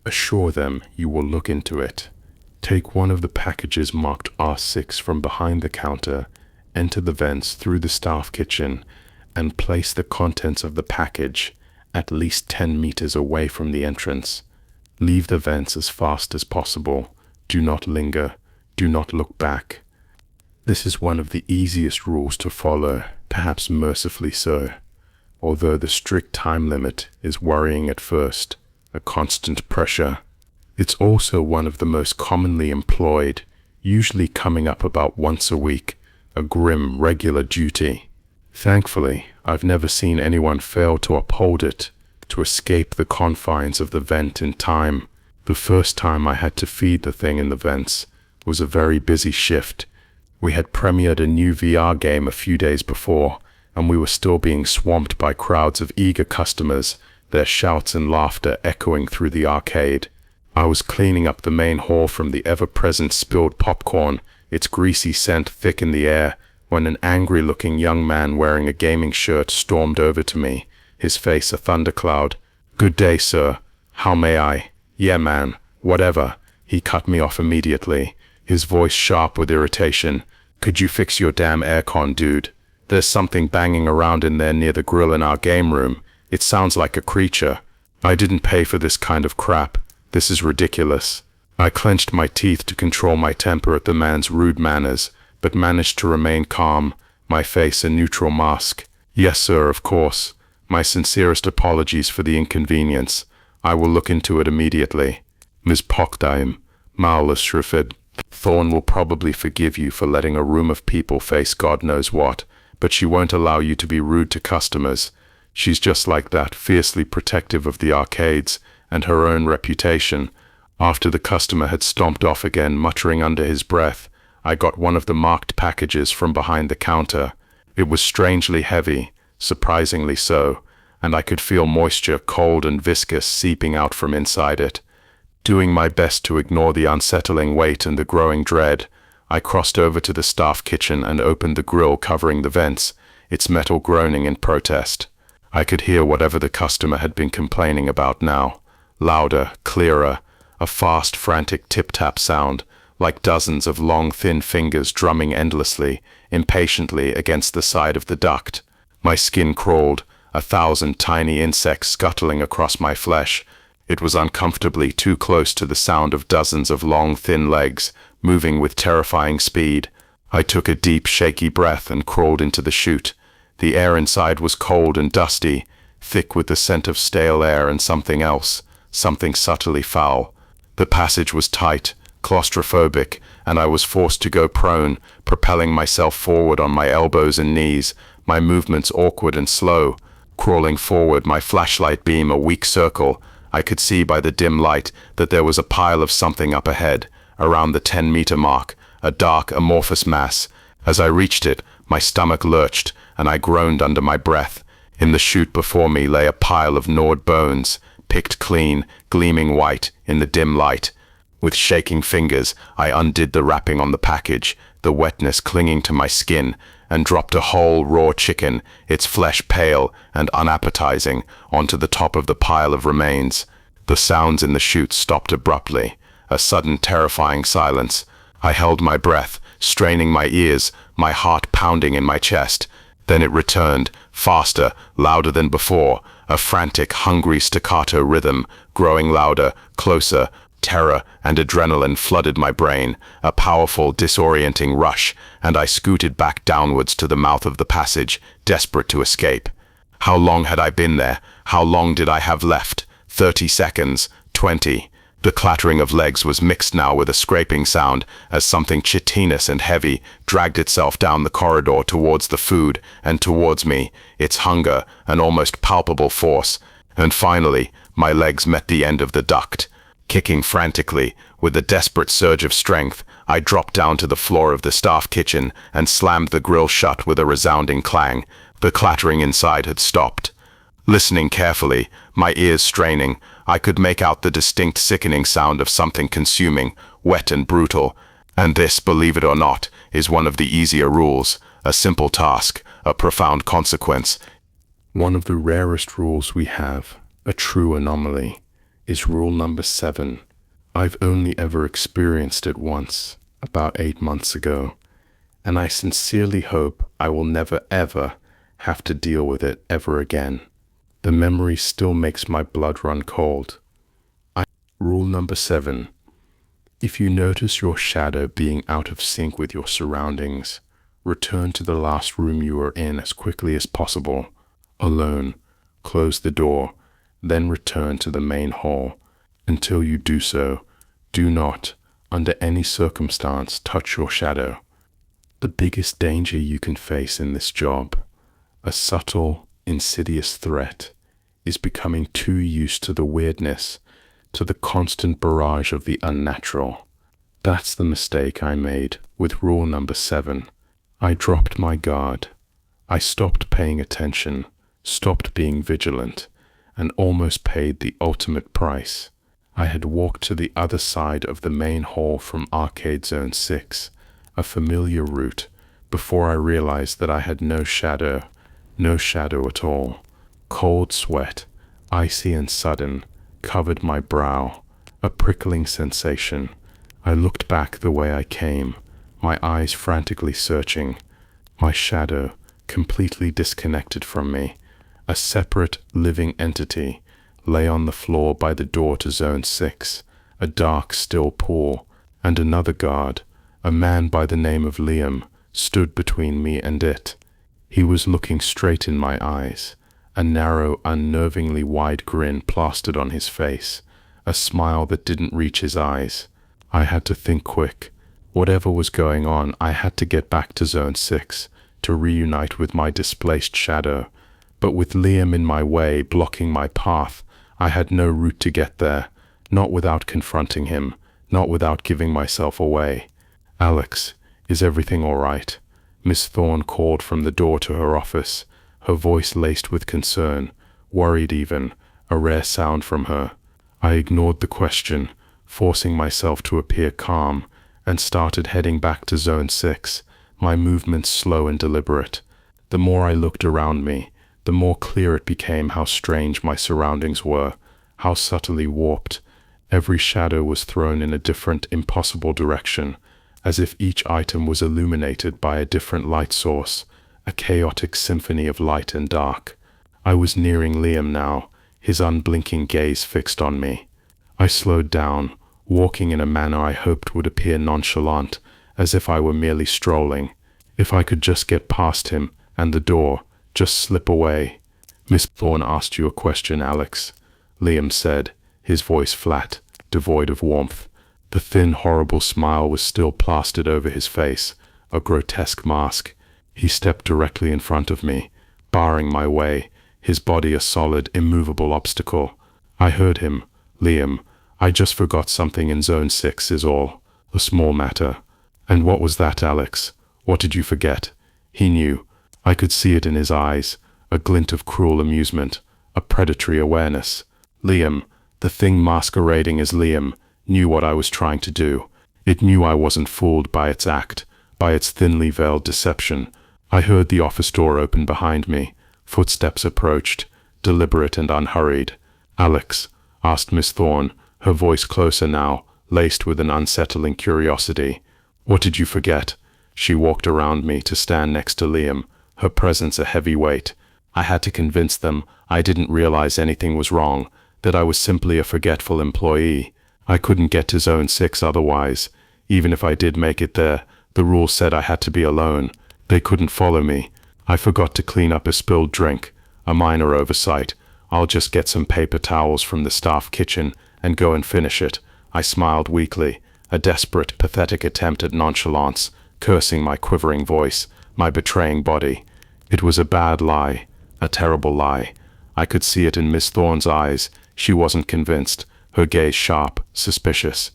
A: assure them you will look into it. Take one of the packages marked R6 from behind the counter, enter the vents through the staff kitchen, and place the contents of the package at least 10 meters away from the entrance. Leave the vents as fast as possible. Do not linger. Do not look back. This is one of the easiest rules to follow, perhaps mercifully so, although the strict time limit is worrying at first, a constant pressure. It's also one of the most commonly employed, usually coming up about once a week, a grim, regular duty. Thankfully, I've never seen anyone fail to uphold it, to escape the confines of the vent in time. The first time I had to feed the thing in the vents was a very busy shift. We had premiered a new VR game a few days before, and we were still being swamped by crowds of eager customers, their shouts and laughter echoing through the arcade. I was cleaning up the main hall from the ever-present spilled popcorn, its greasy scent thick in the air, when an angry-looking young man wearing a gaming shirt stormed over to me, his face a thundercloud. "Good day, sir. How may I?" "Yeah, man. Whatever." He cut me off immediately, his voice sharp with irritation. "Could you fix your damn aircon, dude? There's something banging around in there near the grill in our game room. It sounds like a creature. I didn't pay for this kind of crap. This is ridiculous." I clenched my teeth to control my temper at the man's rude manners, but managed to remain calm, my face a neutral mask. "Yes, sir, of course. My sincerest apologies for the inconvenience. I will look into it immediately. Ms. Pockdime, Maulus Shrifid. Thorne will probably forgive you for letting a room of people face God knows what, but she won't allow you to be rude to customers. She's just like that, fiercely protective of the arcades and her own reputation." After the customer had stomped off again, muttering under his breath, I got one of the marked packages from behind the counter. It was strangely heavy, surprisingly so, and I could feel moisture, cold and viscous, seeping out from inside it. Doing my best to ignore the unsettling weight and the growing dread, I crossed over to the staff kitchen and opened the grill covering the vents, its metal groaning in protest. I could hear whatever the customer had been complaining about now, louder, clearer, a fast, frantic tip-tap sound, like dozens of long, thin fingers drumming endlessly, impatiently against the side of the duct. My skin crawled, 1,000 tiny insects scuttling across my flesh. It was uncomfortably too close to the sound of dozens of long, thin legs, moving with terrifying speed. I took a deep, shaky breath and crawled into the chute. The air inside was cold and dusty, thick with the scent of stale air and something else, something subtly foul. The passage was tight, claustrophobic, and I was forced to go prone, propelling myself forward on my elbows and knees, my movements awkward and slow. Crawling forward, my flashlight beam a weak circle. I could see by the dim light that there was a pile of something up ahead, around the 10-meter mark, a dark, amorphous mass. As I reached it, my stomach lurched, and I groaned under my breath. In the chute before me lay a pile of gnawed bones, picked clean, gleaming white in the dim light. With shaking fingers, I undid the wrapping on the package, the wetness clinging to my skin, and dropped a whole raw chicken, its flesh pale and unappetizing, onto the top of the pile of remains. The sounds in the chute stopped abruptly, a sudden terrifying silence. I held my breath, straining my ears, my heart pounding in my chest. Then it returned, faster, louder than before, a frantic, hungry staccato rhythm, growing louder, closer. Terror and adrenaline flooded my brain, a powerful, disorienting rush, and I scooted back downwards to the mouth of the passage, desperate to escape. How long had I been there? How long did I have left? 30 seconds, 20. The clattering of legs was mixed now with a scraping sound as something chitinous and heavy dragged itself down the corridor towards the food and towards me, its hunger an almost palpable force. And finally, my legs met the end of the duct. Kicking frantically, with a desperate surge of strength, I dropped down to the floor of the staff kitchen and slammed the grill shut with a resounding clang. The clattering inside had stopped. Listening carefully, my ears straining, I could make out the distinct sickening sound of something consuming, wet and brutal. And this, believe it or not, is one of the easier rules, a simple task, a profound consequence. One of the rarest rules we have, a true anomaly, is rule number 7. I've only ever experienced it once, about 8 months ago, and I sincerely hope I will never ever have to deal with it ever again. The memory still makes my blood run cold. Rule number 7. If you notice your shadow being out of sync with your surroundings, return to the last room you were in as quickly as possible. Alone, close the door, then return to the main hall. Until you do so, do not, under any circumstance, touch your shadow. The biggest danger you can face in this job, a subtle, insidious threat, is becoming too used to the weirdness, to the constant barrage of the unnatural. That's the mistake I made with rule number 7. I dropped my guard. I stopped paying attention, stopped being vigilant, and almost paid the ultimate price. I had walked to the other side of the main hall from Arcade Zone 6, a familiar route, before I realized that I had no shadow at all. Cold sweat, icy and sudden, covered my brow, a prickling sensation. I looked back the way I came, my eyes frantically searching. My shadow, completely disconnected from me, a separate, living entity, lay on the floor by the door to Zone 6, a dark, still pool, and another guard, a man by the name of Liam, stood between me and it. He was looking straight in my eyes, a narrow, unnervingly wide grin plastered on his face, a smile that didn't reach his eyes. I had to think quick. Whatever was going on, I had to get back to Zone 6, to reunite with my displaced shadow. But with Liam in my way, blocking my path, I had no route to get there, not without confronting him, not without giving myself away. "Alex, is everything all right?" Miss Thorne called from the door to her office, her voice laced with concern, worried even, a rare sound from her. I ignored the question, forcing myself to appear calm, and started heading back to Zone 6, my movements slow and deliberate. The more I looked around me, the more clear it became how strange my surroundings were, how subtly warped. Every shadow was thrown in a different, impossible direction, as if each item was illuminated by a different light source, a chaotic symphony of light and dark. I was nearing Liam now, his unblinking gaze fixed on me. I slowed down, walking in a manner I hoped would appear nonchalant, as if I were merely strolling. If I could just get past him and the door, just slip away. "Miss Thorne asked you a question, Alex," Liam said, his voice flat, devoid of warmth. The thin, horrible smile was still plastered over his face, a grotesque mask. He stepped directly in front of me, barring my way, his body a solid, immovable obstacle. "I heard him, Liam. I just forgot something in Zone 6 is all. A small matter." "And what was that, Alex? What did you forget?" He knew. I could see it in his eyes, a glint of cruel amusement, a predatory awareness. Liam, the thing masquerading as Liam, knew what I was trying to do. It knew I wasn't fooled by its act, by its thinly veiled deception. I heard the office door open behind me. Footsteps approached, deliberate and unhurried. "Alex," asked Miss Thorne, her voice closer now, laced with an unsettling curiosity. "What did you forget?" She walked around me to stand next to Liam, her presence a heavy weight. I had to convince them I didn't realize anything was wrong, that I was simply a forgetful employee. I couldn't get to Zone 6 otherwise. Even if I did make it there, the rules said I had to be alone. They couldn't follow me. I forgot to clean up a spilled drink, a minor oversight. I'll just get some paper towels from the staff kitchen and go and finish it. I smiled weakly, a desperate, pathetic attempt at nonchalance, cursing my quivering voice, my betraying body. It was a bad lie, a terrible lie. I could see it in Miss Thorne's eyes. She wasn't convinced, her gaze sharp, suspicious.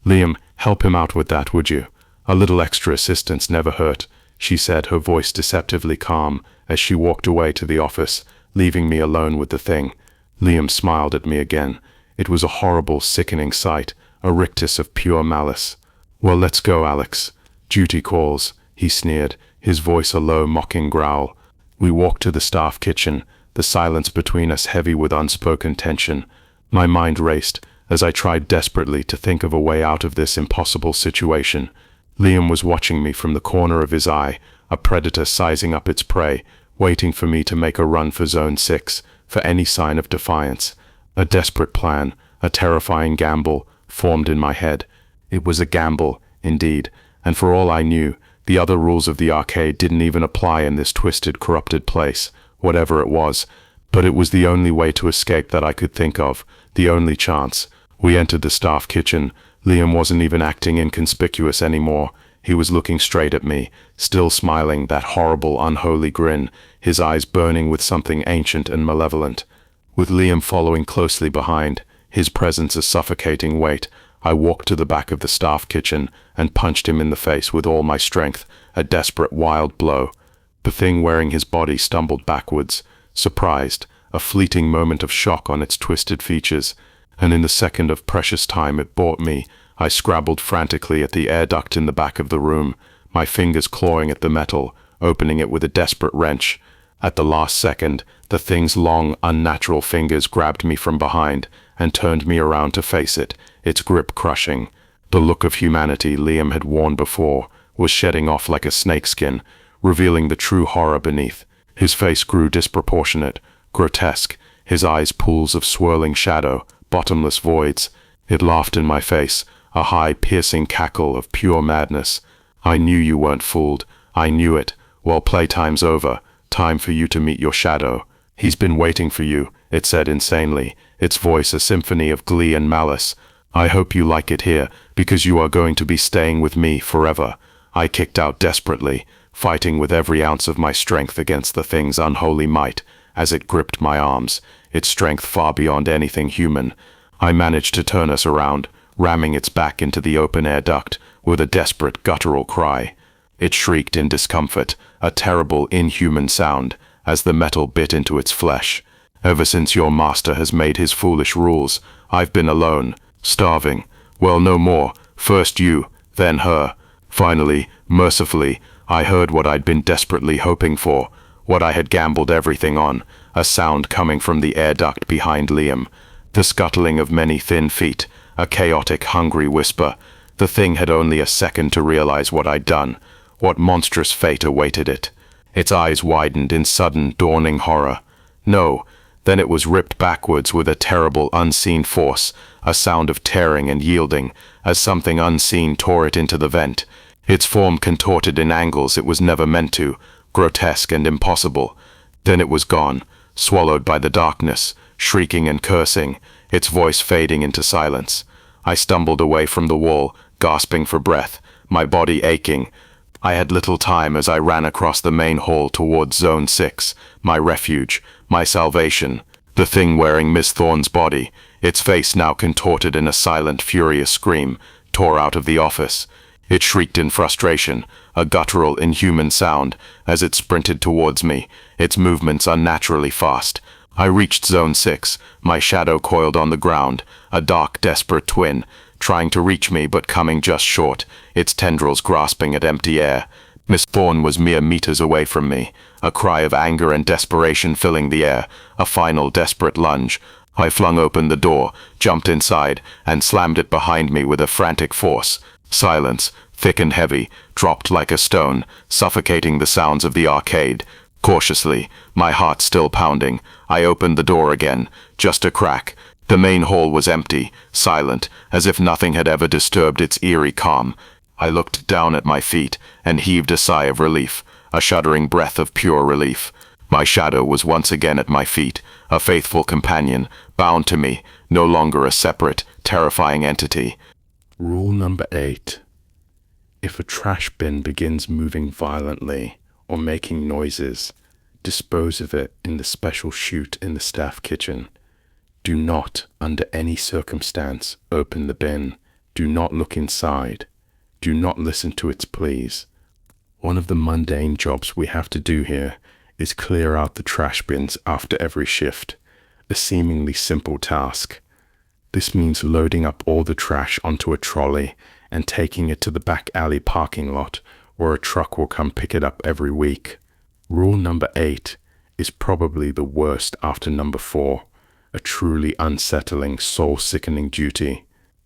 A: "Liam, help him out with that, would you? A little extra assistance never hurt," she said, her voice deceptively calm, as she walked away to the office, leaving me alone with the thing. Liam smiled at me again. It was a horrible, sickening sight, a rictus of pure malice. "Well, let's go, Alex. Duty calls," he sneered, his voice a low, mocking growl. We walked to the staff kitchen, the silence between us heavy with unspoken tension. My mind raced as I tried desperately to think of a way out of this impossible situation. Liam was watching me from the corner of his eye, a predator sizing up its prey, waiting for me to make a run for Zone 6, for any sign of defiance. A desperate plan, a terrifying gamble, formed in my head. It was a gamble, indeed, and for all I knew, the other rules of the arcade didn't even apply in this twisted, corrupted place, whatever it was. But it was the only way to escape that I could think of, the only chance. We entered the staff kitchen. Liam wasn't even acting inconspicuous anymore. He was looking straight at me, still smiling, that horrible, unholy grin, his eyes burning with something ancient and malevolent. With Liam following closely behind, his presence a suffocating weight, I walked to the back of the staff kitchen and punched him in the face with all my strength, a desperate wild blow. The thing wearing his body stumbled backwards, surprised, a fleeting moment of shock on its twisted features, and in the second of precious time it bought me, I scrabbled frantically at the air duct in the back of the room, my fingers clawing at the metal, opening it with a desperate wrench. At the last second, the thing's long, unnatural fingers grabbed me from behind and turned me around to face it, its grip crushing. The look of humanity Liam had worn before was shedding off like a snakeskin, revealing the true horror beneath. His face grew disproportionate, grotesque, his eyes pools of swirling shadow, bottomless voids. It laughed in my face, a high, piercing cackle of pure madness. I knew you weren't fooled. I knew it. Well, playtime's over. Time for you to meet your shadow. He's been waiting for you, it said insanely, its voice a symphony of glee and malice. I hope you like it here, because you are going to be staying with me forever. I kicked out desperately, fighting with every ounce of my strength against the thing's unholy might, as it gripped my arms, its strength far beyond anything human. I managed to turn us around, ramming its back into the open-air duct with a desperate guttural cry. It shrieked in discomfort, a terrible, inhuman sound, as the metal bit into its flesh. Ever since your master has made his foolish rules, I've been alone, starving. Well, no more. First you, then her. Finally, mercifully, I heard what I'd been desperately hoping for, what I had gambled everything on, a sound coming from the air duct behind Liam. The scuttling of many thin feet, a chaotic, hungry whisper. The thing had only a second to realize what I'd done, what monstrous fate awaited it. Its eyes widened in sudden, dawning horror. No, then it was ripped backwards with a terrible, unseen force, a sound of tearing and yielding, as something unseen tore it into the vent. Its form contorted in angles it was never meant to, grotesque and impossible. Then it was gone, swallowed by the darkness, shrieking and cursing, its voice fading into silence. I stumbled away from the wall, gasping for breath, my body aching. I had little time as I ran across the main hall towards Zone 6, my refuge, my salvation. The thing wearing Miss Thorne's body, its face now contorted in a silent, furious scream, tore out of the office. It shrieked in frustration, a guttural, inhuman sound, as it sprinted towards me, its movements unnaturally fast. I reached Zone 6, my shadow coiled on the ground, a dark, desperate twin, trying to reach me but coming just short, its tendrils grasping at empty air. Miss Thorne was mere meters away from me, a cry of anger and desperation filling the air, a final desperate lunge. I flung open the door, jumped inside, and slammed it behind me with a frantic force. Silence, thick and heavy, dropped like a stone, suffocating the sounds of the arcade. Cautiously, my heart still pounding, I opened the door again, just a crack. The main hall was empty, silent, as if nothing had ever disturbed its eerie calm. I looked down at my feet and heaved a sigh of relief, a shuddering breath of pure relief. My shadow was once again at my feet, a faithful companion, bound to me, no longer a separate, terrifying entity.
B: Rule number 8. If a trash bin begins moving violently or making noises, dispose of it in the special chute in the staff kitchen. Do not, under any circumstance, open the bin. Do not look inside. Do not listen to its pleas. One of the mundane jobs we have to do here is clear out the trash bins after every shift, a seemingly simple task. This means loading up all the trash onto a trolley and taking it to the back alley parking lot, where a truck will come pick it up every week. Rule number 8 is probably the worst after number 4. A truly unsettling, soul-sickening duty.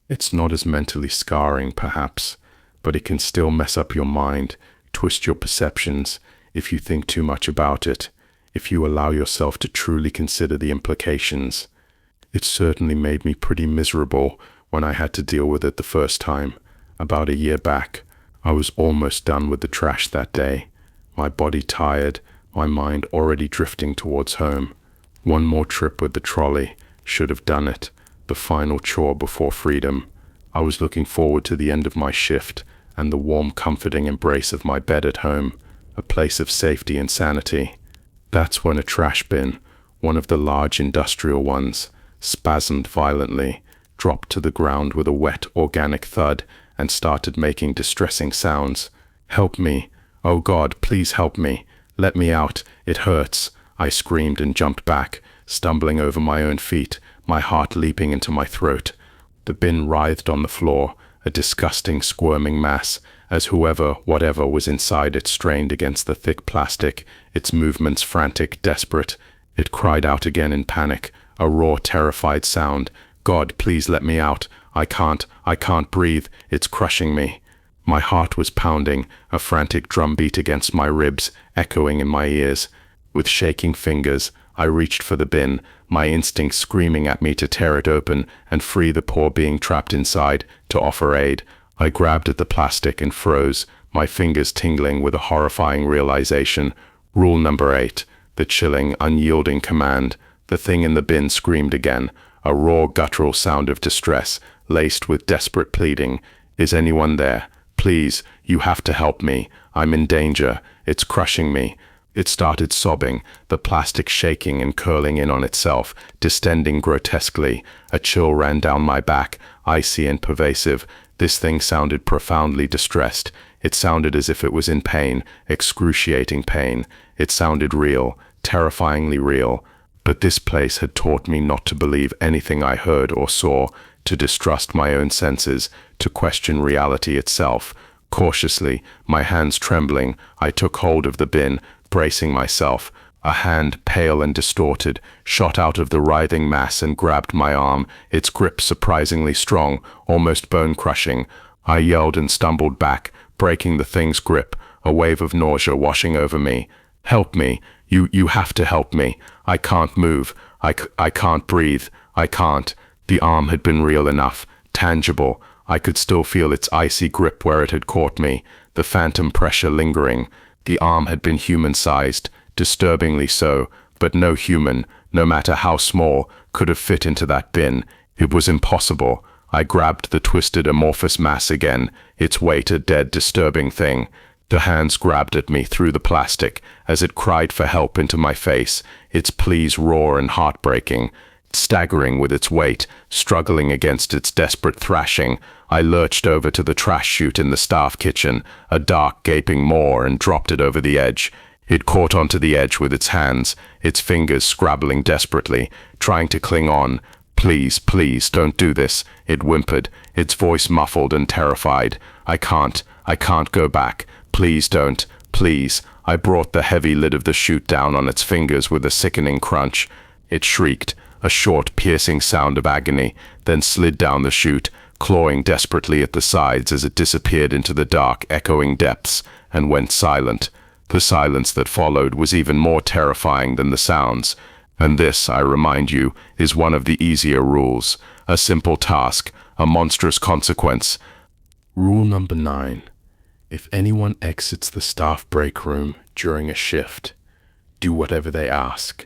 B: It's not as mentally scarring, perhaps, but it can still mess up your mind, twist your perceptions, if you think too much about it, if you allow yourself to truly consider the implications. It certainly made me pretty miserable when I had to deal with it the first time, about a year back. I was almost done with the trash that day, my body tired, my mind already drifting towards home. One more trip with the trolley should have done it, the final chore before freedom. I was looking forward to the end of my shift and the warm, comforting embrace of my bed at home, a place of safety and sanity. That's when a trash bin, one of the large industrial ones, spasmed violently, dropped to the ground with a wet, organic thud, and started making distressing sounds. "Help me! Oh God, please help me! Let me out! It hurts!" I screamed and jumped back, stumbling over my own feet, my heart leaping into my throat. The bin writhed on the floor, a disgusting, squirming mass, as whatever was inside it strained against the thick plastic, its movements frantic, desperate. It cried out again in panic, a raw, terrified sound. "God, please let me out. I can't breathe. It's crushing me." My heart was pounding, a frantic drumbeat against my ribs, echoing in my ears. With shaking fingers, I reached for the bin, my instincts screaming at me to tear it open and free the poor being trapped inside, to offer aid. I grabbed at the plastic and froze, my fingers tingling with a horrifying realization. Rule number 8, the chilling, unyielding command. The thing in the bin screamed again, a raw, guttural sound of distress, laced with desperate pleading. "Is anyone there? Please, you have to help me. I'm in danger. It's crushing me." It started sobbing, the plastic shaking and curling in on itself, distending grotesquely. A chill ran down my back, icy and pervasive. This thing sounded profoundly distressed. It sounded as if it was in pain, excruciating pain. It sounded real, terrifyingly real. But this place had taught me not to believe anything I heard or saw, to distrust my own senses, to question reality itself. Cautiously, my hands trembling, I took hold of the bin, bracing myself. A hand, pale and distorted, shot out of the writhing mass and grabbed my arm, its grip surprisingly strong, almost bone-crushing. I yelled and stumbled back, breaking the thing's grip, a wave of nausea washing over me. "Help me! You have to help me! I can't move. I can't breathe. I can't." The arm had been real enough, tangible. I could still feel its icy grip where it had caught me, the phantom pressure lingering. The arm had been human-sized, disturbingly so, but no human, no matter how small, could have fit into that bin. It was impossible. I grabbed the twisted amorphous mass again, its weight a dead, disturbing thing. The hands grabbed at me through the plastic as it cried for help into my face, its pleas raw and heartbreaking. Staggering with its weight, struggling against its desperate thrashing, I lurched over to the trash chute in the staff kitchen, a dark, gaping maw, and dropped it over the edge. It caught onto the edge with its hands, its fingers scrabbling desperately, trying to cling on. "Please, please, don't do this," it whimpered, its voice muffled and terrified. I can't go back. Please don't, please." I brought the heavy lid of the chute down on its fingers with a sickening crunch. It shrieked, a short, piercing sound of agony, then slid down the chute, clawing desperately at the sides as it disappeared into the dark, echoing depths, and went silent. The silence that followed was even more terrifying than the sounds. And this, I remind you, is one of the easier rules. A simple task, a monstrous consequence. Rule number 9. If anyone exits the staff break room during a shift, do whatever they ask.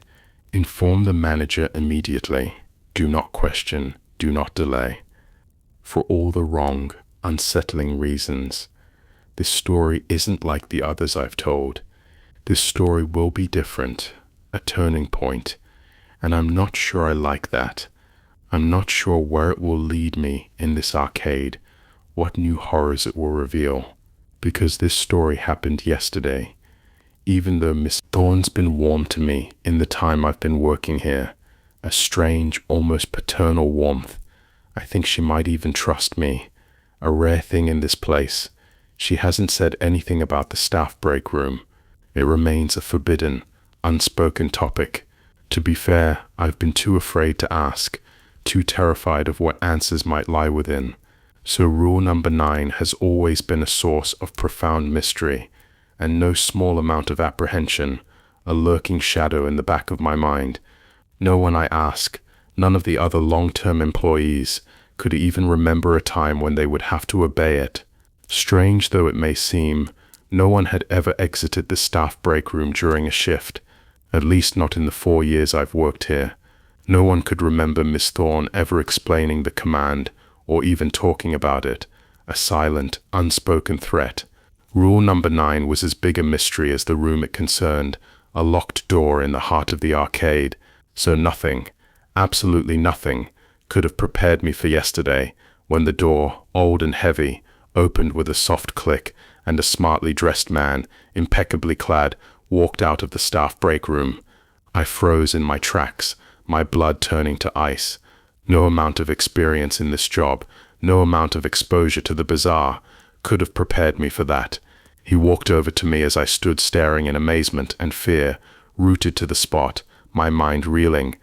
B: Inform the manager immediately. Do not question, do not delay. For all the wrong, unsettling reasons. This story isn't like the others I've told. This story will be different, a turning point, and I'm not sure I like that. I'm not sure where it will lead me in this arcade, what new horrors it will reveal, because this story happened yesterday. Even though Miss Thorne's been warm to me in the time I've been working here, a strange, almost paternal warmth. I think she might even trust me, a rare thing in this place. She hasn't said anything about the staff break room. It remains a forbidden, unspoken topic. To be fair, I've been too afraid to ask, too terrified of what answers might lie within. So rule number 9 has always been a source of profound mystery, and no small amount of apprehension, a lurking shadow in the back of my mind. No one I ask, none of the other long-term employees, could even remember a time when they would have to obey it. Strange though it may seem, no one had ever exited the staff break room during a shift, at least not in the 4 years I've worked here. No one could remember Miss Thorne ever explaining the command, or even talking about it, a silent, unspoken threat. Rule number 9 was as big a mystery as the room it concerned, a locked door in the heart of the arcade, So nothing, absolutely nothing, could have prepared me for yesterday, when the door, old and heavy, opened with a soft click, and a smartly dressed man, impeccably clad, walked out of the staff break room. I froze in my tracks, my blood turning to ice. No amount of experience in this job, no amount of exposure to the bizarre, could have prepared me for that. He walked over to me as I stood staring in amazement and fear, rooted to the spot, my mind reeling.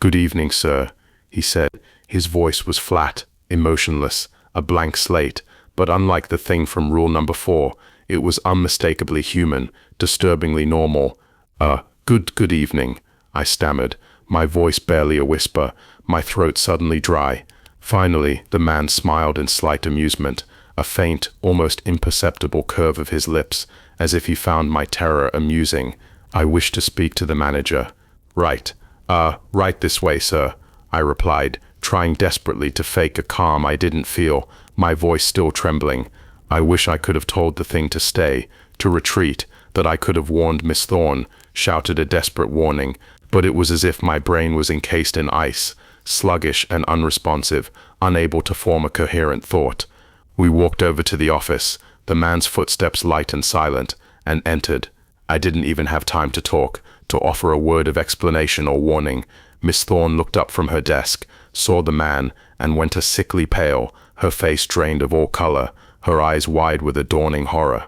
B: "Good evening, sir," he said. His voice was flat, emotionless, a blank slate, but unlike the thing from rule number 4, it was unmistakably human, disturbingly normal. Good evening," I stammered, my voice barely a whisper, my throat suddenly dry. Finally, the man smiled in slight amusement, a faint, almost imperceptible curve of his lips, as if he found my terror amusing. "I wish to speak to the manager." Right this way, sir," I replied, trying desperately to fake a calm I didn't feel, my voice still trembling. I wish I could have told the thing to stay, to retreat, that I could have warned Miss Thorne, shouted a desperate warning, but it was as if my brain was encased in ice, sluggish and unresponsive, unable to form a coherent thought. We walked over to the office, the man's footsteps light and silent, and entered. I didn't even have time to talk, to offer a word of explanation or warning. Miss Thorne looked up from her desk, saw the man, and went a sickly pale, her face drained of all color, her eyes wide with a dawning horror.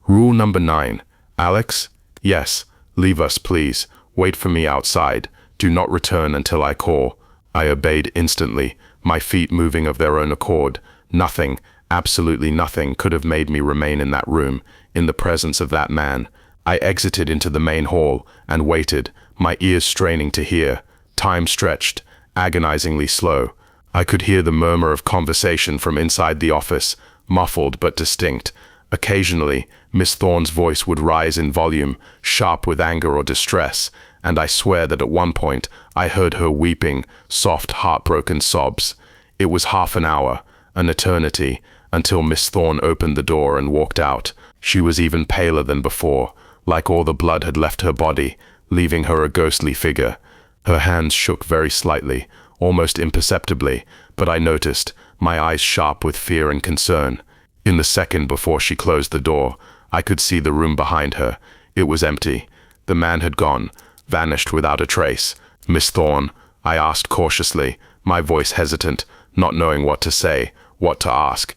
B: "Rule number 9. Alex? Yes. Leave us, please. Wait for me outside. Do not return until I call." I obeyed instantly, my feet moving of their own accord. Nothing, absolutely nothing, could have made me remain in that room, in the presence of that man. I exited into the main hall and waited, my ears straining to hear. Time stretched, agonizingly slow. I could hear the murmur of conversation from inside the office, muffled but distinct. Occasionally, Miss Thorne's voice would rise in volume, sharp with anger or distress, and I swear that at one point I heard her weeping, soft, heartbroken sobs. It was half an hour, an eternity, until Miss Thorne opened the door and walked out. She was even paler than before, like all the blood had left her body, leaving her a ghostly figure. Her hands shook very slightly, almost imperceptibly, but I noticed, my eyes sharp with fear and concern. In the second before she closed the door, I could see the room behind her. It was empty. The man had gone, vanished without a trace. "Miss Thorne?" I asked cautiously, my voice hesitant, not knowing what to say, what to ask.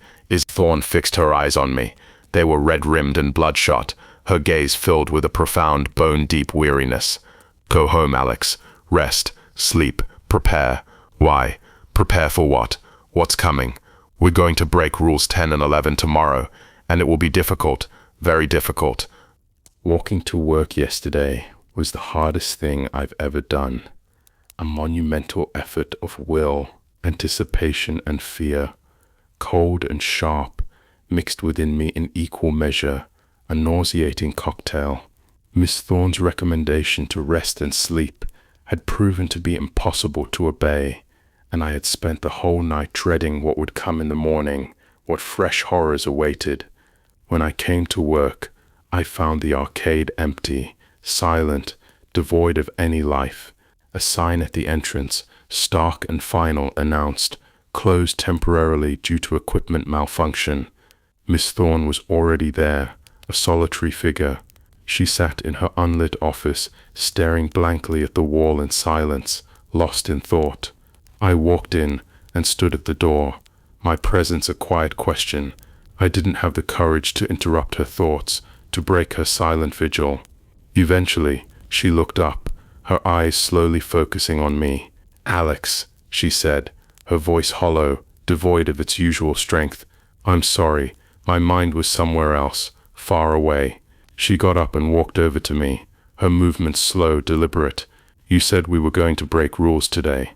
B: Thorne fixed her eyes on me. They were red-rimmed and bloodshot, her gaze filled with a profound, bone-deep weariness. "Go home, Alex. Rest, sleep, prepare." "Why? Prepare for what? What's coming?" "We're going to break rules 10 and 11 tomorrow, and it will be difficult, very difficult." Walking to work yesterday was the hardest thing I've ever done. A monumental effort of will, anticipation and fear, cold and sharp, mixed within me in equal measure, a nauseating cocktail. Miss Thorne's recommendation to rest and sleep had proven to be impossible to obey, and I had spent the whole night dreading what would come in the morning, what fresh horrors awaited. When I came to work, I found the arcade empty, silent, devoid of any life. A sign at the entrance, stark and final, announced, "Closed temporarily due to equipment malfunction." Miss Thorne was already there, a solitary figure. She sat in her unlit office, staring blankly at the wall in silence, lost in thought. I walked in and stood at the door, my presence a quiet question. I didn't have the courage to interrupt her thoughts, to break her silent vigil. Eventually, she looked up, her eyes slowly focusing on me. "Alex," she said, her voice hollow, devoid of its usual strength. "I'm sorry, my mind was somewhere else, far away." She got up and walked over to me, her movements slow, deliberate. "You said we were going to break rules today,"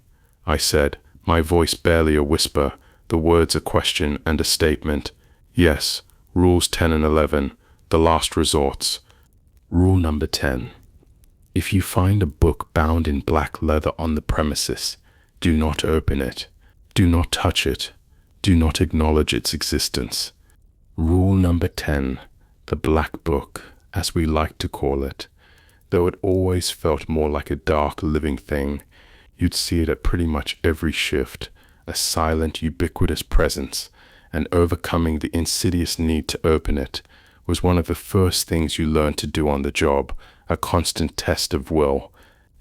B: I said, my voice barely a whisper, the words a question and a statement. "Yes, rules 10 and 11, the last resorts." Rule number 10. If you find a book bound in black leather on the premises, do not open it. Do not touch it. Do not acknowledge its existence. Rule number 10. The black book, as we like to call it. though it always felt more like a dark living thing. You'd see it at pretty much every shift, a silent, ubiquitous presence, and overcoming the insidious need to open it was one of the first things you learned to do on the job, a constant test of will.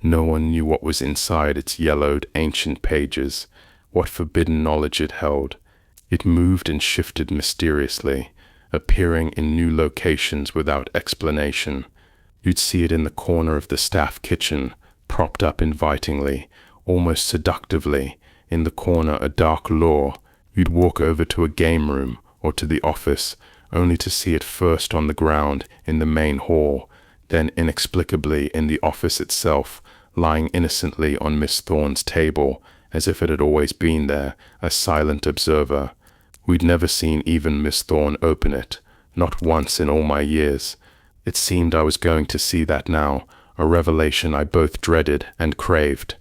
B: No one knew what was inside its yellowed, ancient pages, what forbidden knowledge it held. It moved and shifted mysteriously, appearing in new locations without explanation. You'd see it in the corner of the staff kitchen, propped up invitingly, almost seductively. In the corner, a dark lure. You'd walk over to a game room or to the office, only to see it first on the ground in the main hall, then inexplicably in the office itself, lying innocently on Miss Thorne's table, as if it had always been there, a silent observer. We'd never seen even Miss Thorne open it, not once in all my years. It seemed I was going to see that now, a revelation I both dreaded and craved.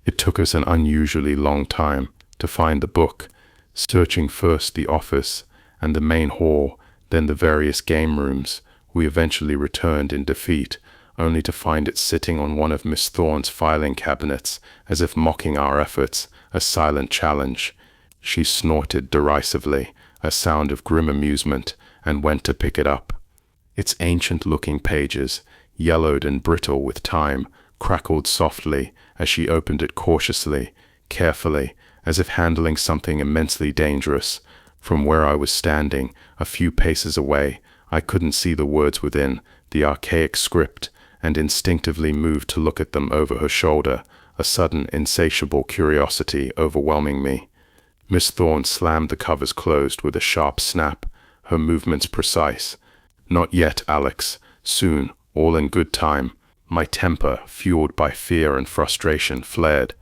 B: It took us an unusually long time to find the book, searching first the office and the main hall, then the various game rooms. We eventually returned in defeat, only to find it sitting on one of Miss Thorne's filing cabinets, as if mocking our efforts, a silent challenge. She snorted derisively, a sound of grim amusement, and went to pick it up. Its ancient-looking pages, yellowed and brittle with time, crackled softly as she opened it cautiously, carefully, as if handling something immensely dangerous. From where I was standing, a few paces away, I couldn't see the words within, the archaic script, and instinctively moved to look at them over her shoulder, a sudden insatiable curiosity overwhelming me. Miss Thorne slammed the covers closed with a sharp snap, her movements precise. "Not yet, Alex. Soon, all in good time." My temper, fueled by fear and frustration, flared.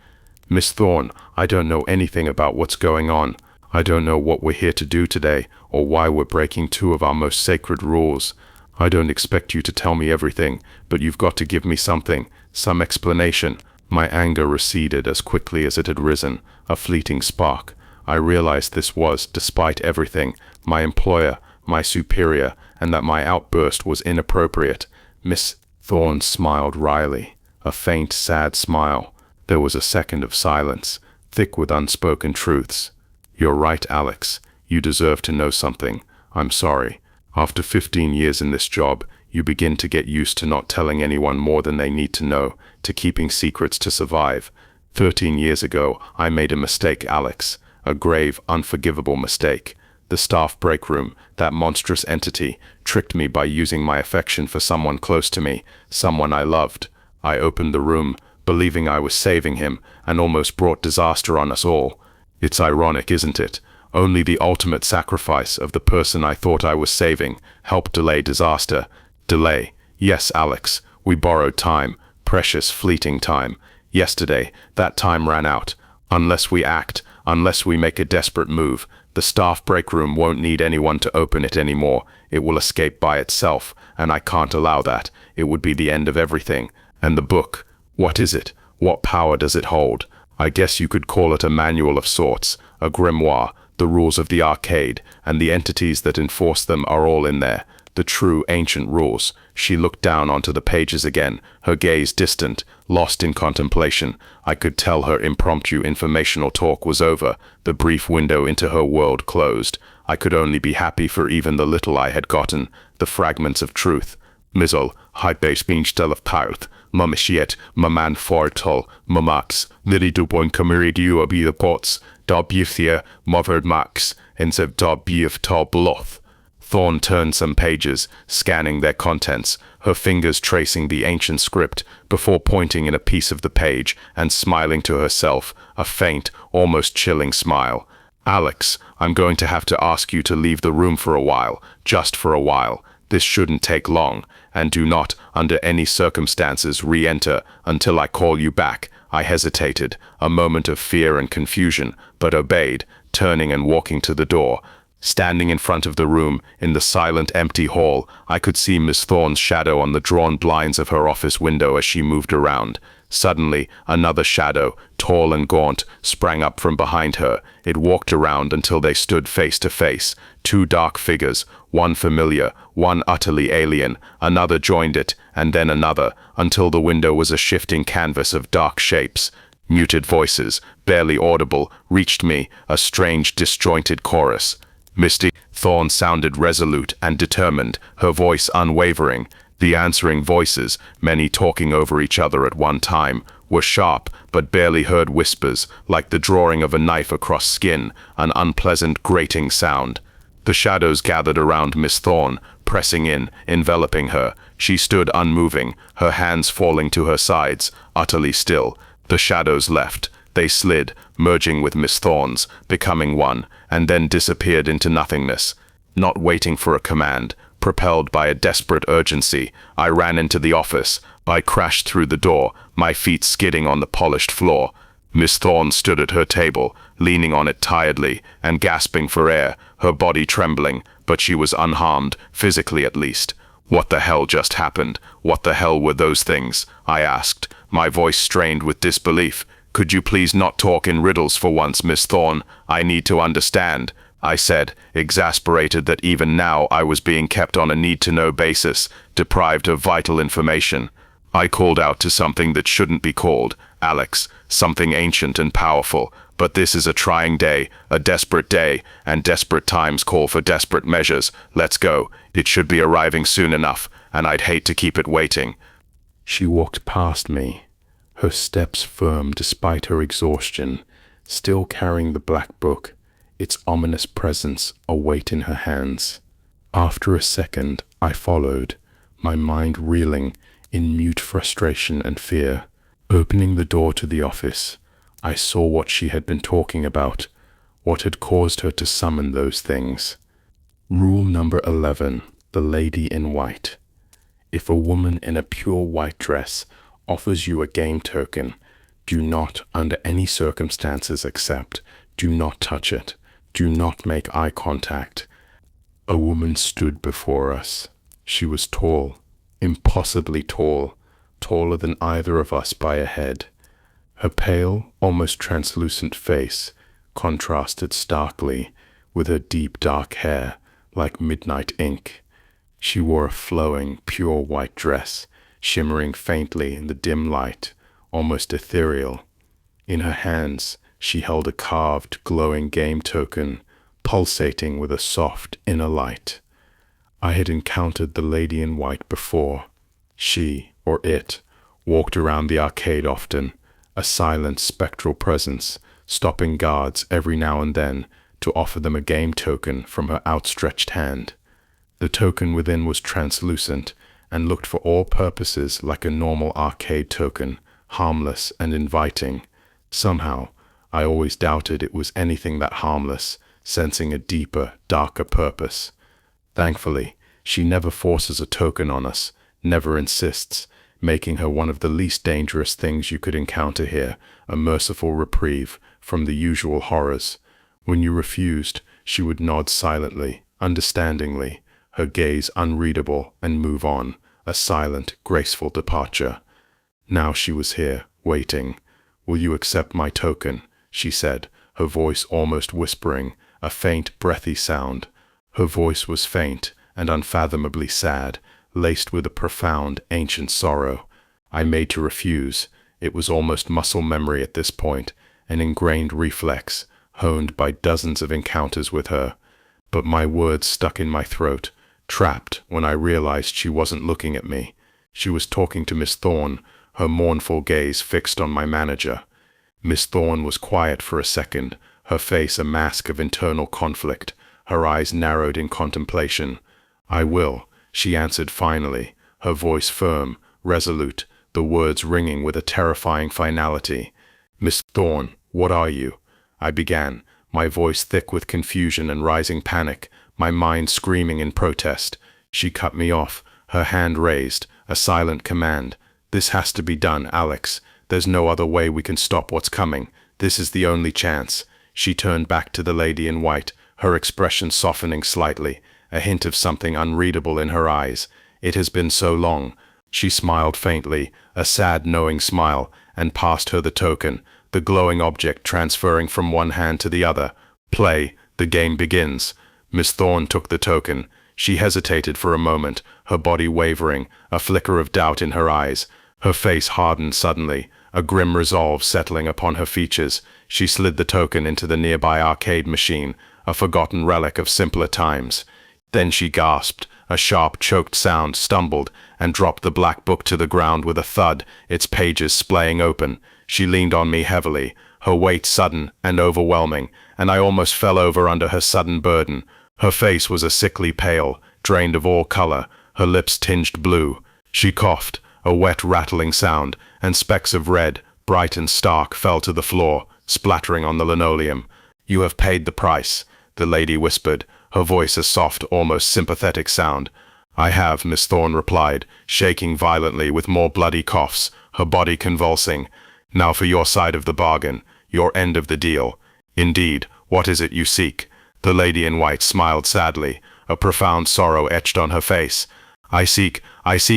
B: "Miss Thorne, I don't know anything about what's going on. I don't know what we're here to do today, or why we're breaking two of our most sacred rules. I don't expect you to tell me everything, but you've got to give me something, some explanation." My anger receded as quickly as it had risen, a fleeting spark. I realized this was, despite everything, my employer, my superior, and that my outburst was inappropriate. Miss Thorne smiled wryly, a faint, sad smile. There was a second of silence, thick with unspoken truths. "You're right, Alex. You deserve to know something. I'm sorry. After 15 years in this job, you begin to get used to not telling anyone more than they need to know, to keeping secrets to survive. 13 years ago, I made a mistake, Alex. A grave, unforgivable mistake. The staff break room, that monstrous entity, tricked me by using my affection for someone close to me, someone I loved. I opened the room, believing I was saving him, and almost brought disaster on us all. It's ironic, isn't it? Only the ultimate sacrifice of the person I thought I was saving helped delay disaster. Delay. Yes, Alex, we borrowed time, precious, fleeting time. Yesterday, that time ran out. Unless we act, unless we make a desperate move, the staff break room won't need anyone to open it anymore. It will escape by itself, and I can't allow that. It would be the end of everything. And the book, what is it? What power does it hold? I guess you could call it a manual of sorts, a grimoire. The rules of the arcade, and the entities that enforce them are all in there. The true ancient rules. She looked down onto the pages again, her gaze distant, lost in contemplation. I could tell her impromptu informational talk was over, the brief window into her world closed. I could only be happy for even the little I had gotten, the fragments of truth. Mizzle, high-base-bean-stel-of-tauth, mamishiet, maman fortol, mamax, liri-du-boin kamiri-du-abi-the-pots, da-bufthia, movered max, insev da-buf-ta-bloth. Thorne turned some pages, scanning their contents, her fingers tracing the ancient script, before pointing in a piece of the page and smiling to herself, a faint, almost chilling smile. "Alex, I'm going to have to ask you to leave the room for a while, just for a while. This shouldn't take long, and do not, under any circumstances, re-enter until I call you back." I hesitated, a moment of fear and confusion, but obeyed, turning and walking to the door. Standing in front of the room, in the silent, empty hall, I could see Miss Thorne's shadow on the drawn blinds of her office window as she moved around. Suddenly, another shadow, tall and gaunt, sprang up from behind her. It walked around until they stood face to face. Two dark figures, one familiar, one utterly alien. Another joined it, and then another, until the window was a shifting canvas of dark shapes. Muted voices, barely audible, reached me, a strange, disjointed chorus. Misty. Thorne sounded resolute and determined, her voice unwavering. The answering voices, many talking over each other at one time, were sharp but barely heard whispers, like the drawing of a knife across skin, an unpleasant grating sound. The shadows gathered around Miss Thorne, pressing in, enveloping her. She stood unmoving, her hands falling to her sides, utterly still. The shadows left. They slid, merging with Miss Thorne's, becoming one, and then disappeared into nothingness. Not waiting for a command, propelled by a desperate urgency, I ran into the office. I crashed through the door, my feet skidding on the polished floor. Miss Thorne stood at her table, leaning on it tiredly and gasping for air, her body trembling, but she was unharmed, physically at least. What the hell just happened? What the hell were those things? I asked, my voice strained with disbelief. Could you please not talk in riddles for once, Miss Thorne? I need to understand, I said, exasperated that even now I was being kept on a need-to-know basis, deprived of vital information. I called out to something that shouldn't be called, Alex, something ancient and powerful. But this is a trying day, a desperate day, and desperate times call for desperate measures. Let's go. It should be arriving soon enough, and I'd hate to keep it waiting.
A: She walked past me, her steps firm despite her exhaustion, still carrying the black book, its ominous presence a weight in her hands. After a second, I followed, my mind reeling in mute frustration and fear. Opening the door to the office, I saw what she had been talking about, what had caused her to summon those things. Rule number 11, the lady in white. If a woman in a pure white dress offers you a game token, do not, under any circumstances, accept. Do not touch it. Do not make eye contact. A woman stood before us. She was tall, impossibly tall, taller than either of us by a head. Her pale, almost translucent face contrasted starkly with her deep dark hair like midnight ink. She wore a flowing, pure white dress, shimmering faintly in the dim light, almost ethereal. In her hands, she held a carved, glowing game token, pulsating with a soft inner light. I had encountered the lady in white before. She, or it, walked around the arcade often, a silent, spectral presence, stopping guards every now and then to offer them a game token from her outstretched hand. The token within was translucent and looked for all purposes like a normal arcade token, harmless and inviting. Somehow, I always doubted it was anything that harmless, sensing a deeper, darker purpose. Thankfully, she never forces a token on us, never insists, making her one of the least dangerous things you could encounter here, a merciful reprieve from the usual horrors. When you refused, she would nod silently, understandingly, her gaze unreadable, and move on, a silent, graceful departure. Now she was here, waiting. "Will you accept my token?" she said, her voice almost whispering, a faint, breathy sound. Her voice was faint and unfathomably sad, laced with a profound, ancient sorrow. I made to refuse. It was almost muscle memory at this point, an ingrained reflex, honed by dozens of encounters with her. But my words stuck in my throat, trapped when I realized she wasn't looking at me. She was talking to Miss Thorne, her mournful gaze fixed on my manager. Miss Thorne was quiet for a second, her face a mask of internal conflict, her eyes narrowed in contemplation. "I will," she answered finally, her voice firm, resolute, the words ringing with a terrifying finality. "Miss Thorne, what are you?" I began, my voice thick with confusion and rising panic, my mind screaming in protest. She cut me off, her hand raised, a silent command. "This has to be done, Alex. There's no other way we can stop what's coming. This is the only chance." She turned back to the lady in white, her expression softening slightly, a hint of something unreadable in her eyes. "It has been so long." She smiled faintly, a sad, knowing smile, and passed her the token, the glowing object transferring from one hand to the other. Play, the game begins. Miss Thorne took the token. She hesitated for a moment, her body wavering, a flicker of doubt in her eyes. Her face hardened suddenly, a grim resolve settling upon her features. She slid the token into the nearby arcade machine, a forgotten relic of simpler times. Then she gasped, a sharp, choked sound, stumbled, and dropped the black book to the ground with a thud, its pages splaying open. She leaned on me heavily, her weight sudden and overwhelming, and I almost fell over under her sudden burden. Her face was a sickly pale, drained of all color, her lips tinged blue. She coughed, a wet rattling sound, and specks of red, bright and stark, fell to the floor, splattering on the linoleum. "You have paid the price," the lady whispered, her voice a soft, almost sympathetic sound. "I have," Miss Thorne replied, shaking violently with more bloody coughs, her body convulsing. "Now for your side of the bargain, your end of the deal. Indeed, what is it you seek?" The lady in white smiled sadly, a profound sorrow etched on her face. I seek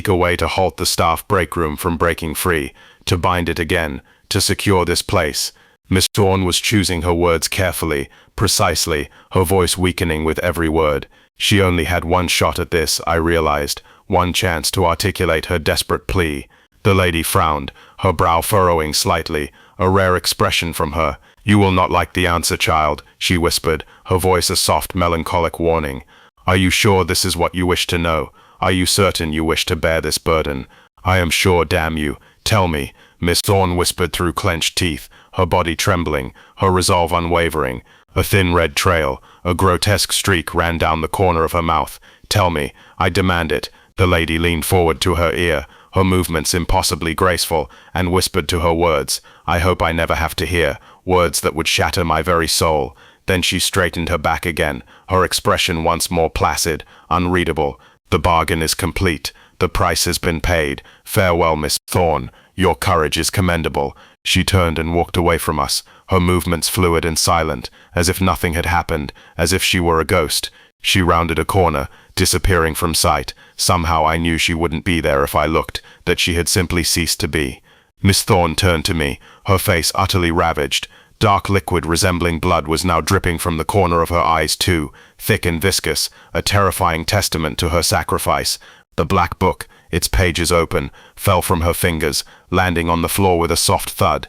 A: a way to halt the staff break room from breaking free, to bind it again, to secure this place." Miss Thorne was choosing her words carefully, precisely, her voice weakening with every word. She only had one shot at this, I realized, one chance to articulate her desperate plea. The lady frowned, her brow furrowing slightly, a rare expression from her. "You will not like the answer, child," she whispered, her voice a soft, melancholic warning. "Are you sure this is what you wish to know? Are you certain you wish to bear this burden?" "I am sure, damn you. Tell me," Miss Thorne whispered through clenched teeth, her body trembling, her resolve unwavering. A thin red trail, a grotesque streak ran down the corner of her mouth. "Tell me, I demand it." The lady leaned forward to her ear, her movements impossibly graceful, and whispered to her words, "I hope I never have to hear, words that would shatter my very soul." Then she straightened her back again, her expression once more placid, unreadable. "The bargain is complete. The price has been paid. Farewell, Miss Thorne. Your courage is commendable." She turned and walked away from us, her movements fluid and silent, as if nothing had happened, as if she were a ghost. She rounded a corner, disappearing from sight. Somehow I knew she wouldn't be there if I looked, that she had simply ceased to be. Miss Thorne turned to me, her face utterly ravaged. Dark liquid resembling blood was now dripping from the corner of her eyes too, thick and viscous, a terrifying testament to her sacrifice. The black book, its pages open, fell from her fingers, landing on the floor with a soft thud.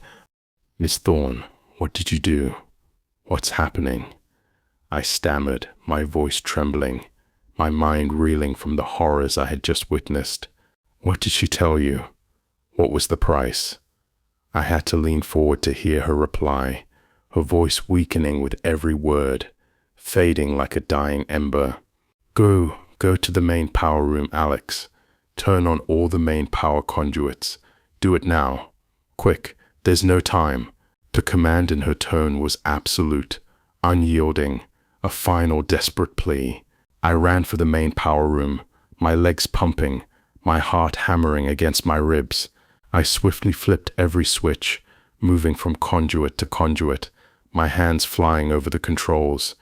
B: "Miss Thorne, what did you do? What's happening?" I stammered, my voice trembling, my mind reeling from the horrors I had just witnessed. "What did she tell you? What was the price?" I had to lean forward to hear her reply, her voice weakening with every word, fading like a dying ember. Go to the main power room, Alex. Turn on all the main power conduits. Do it now. Quick, there's no time." The command in her tone was absolute, unyielding, a final desperate plea. I ran for the main power room, my legs pumping, my heart hammering against my ribs. I swiftly flipped every switch, moving from conduit to conduit, my hands flying over the controls.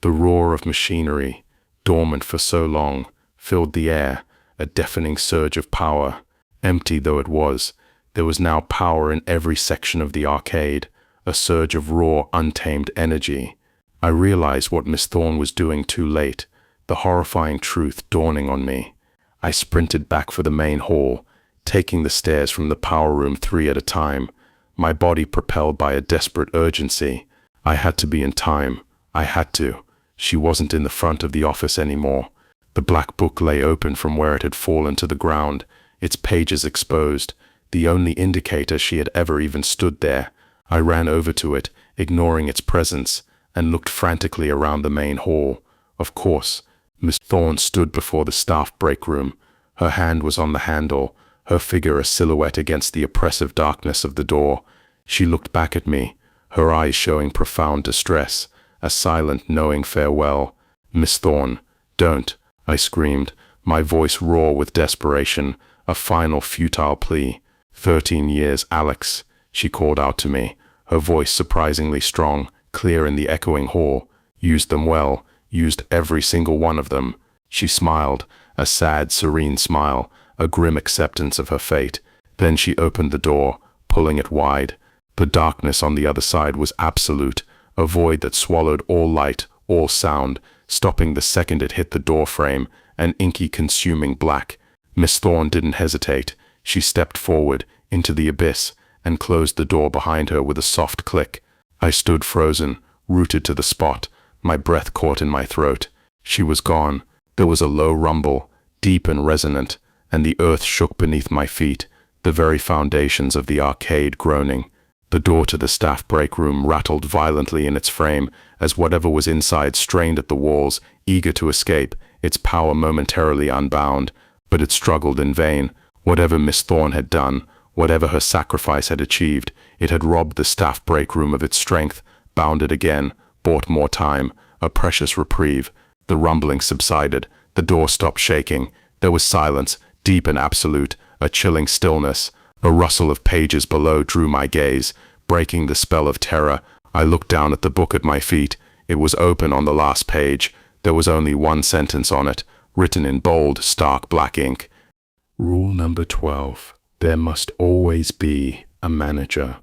B: The roar of machinery, dormant for so long, filled the air, a deafening surge of power. Empty though it was, there was now power in every section of the arcade, a surge of raw, untamed energy. I realized what Miss Thorne was doing too late, the horrifying truth dawning on me. I sprinted back for the main hall, taking the stairs from the power room 3 at a time, my body propelled by a desperate urgency. I had to be in time. I had to. She wasn't in the front of the office anymore. The black book lay open from where it had fallen to the ground, its pages exposed, the only indicator she had ever even stood there. I ran over to it, ignoring its presence, and looked frantically around the main hall. Of course, Miss Thorne stood before the staff break room. Her hand was on the handle, her figure a silhouette against the oppressive darkness of the door. She looked back at me, her eyes showing profound distress, a silent, knowing farewell. "Miss Thorne, don't," I screamed, my voice raw with desperation, a final futile plea. 13 years, Alex," she called out to me, her voice surprisingly strong, clear in the echoing hall. "Used them well, used every single one of them." She smiled, a sad, serene smile, a grim acceptance of her fate. Then she opened the door, pulling it wide. The darkness on the other side was absolute, a void that swallowed all light, all sound, stopping the second it hit the door frame, an inky consuming black. Miss Thorne didn't hesitate. She stepped forward, into the abyss, and closed the door behind her with a soft click. I stood frozen, rooted to the spot, my breath caught in my throat. She was gone. There was a low rumble, deep and resonant, and the earth shook beneath my feet, the very foundations of the arcade groaning. The door to the staff break room rattled violently in its frame as whatever was inside strained at the walls, eager to escape, its power momentarily unbound. But it struggled in vain. Whatever Miss Thorne had done, whatever her sacrifice had achieved, it had robbed the staff break room of its strength, bound it again, bought more time, a precious reprieve. The rumbling subsided. The door stopped shaking. There was silence, deep and absolute, a chilling stillness. A rustle of pages below drew my gaze, breaking the spell of terror. I looked down at the book at my feet. It was open on the last page. There was only one sentence on it, written in bold, stark black ink. Rule number 12. There must always be a manager.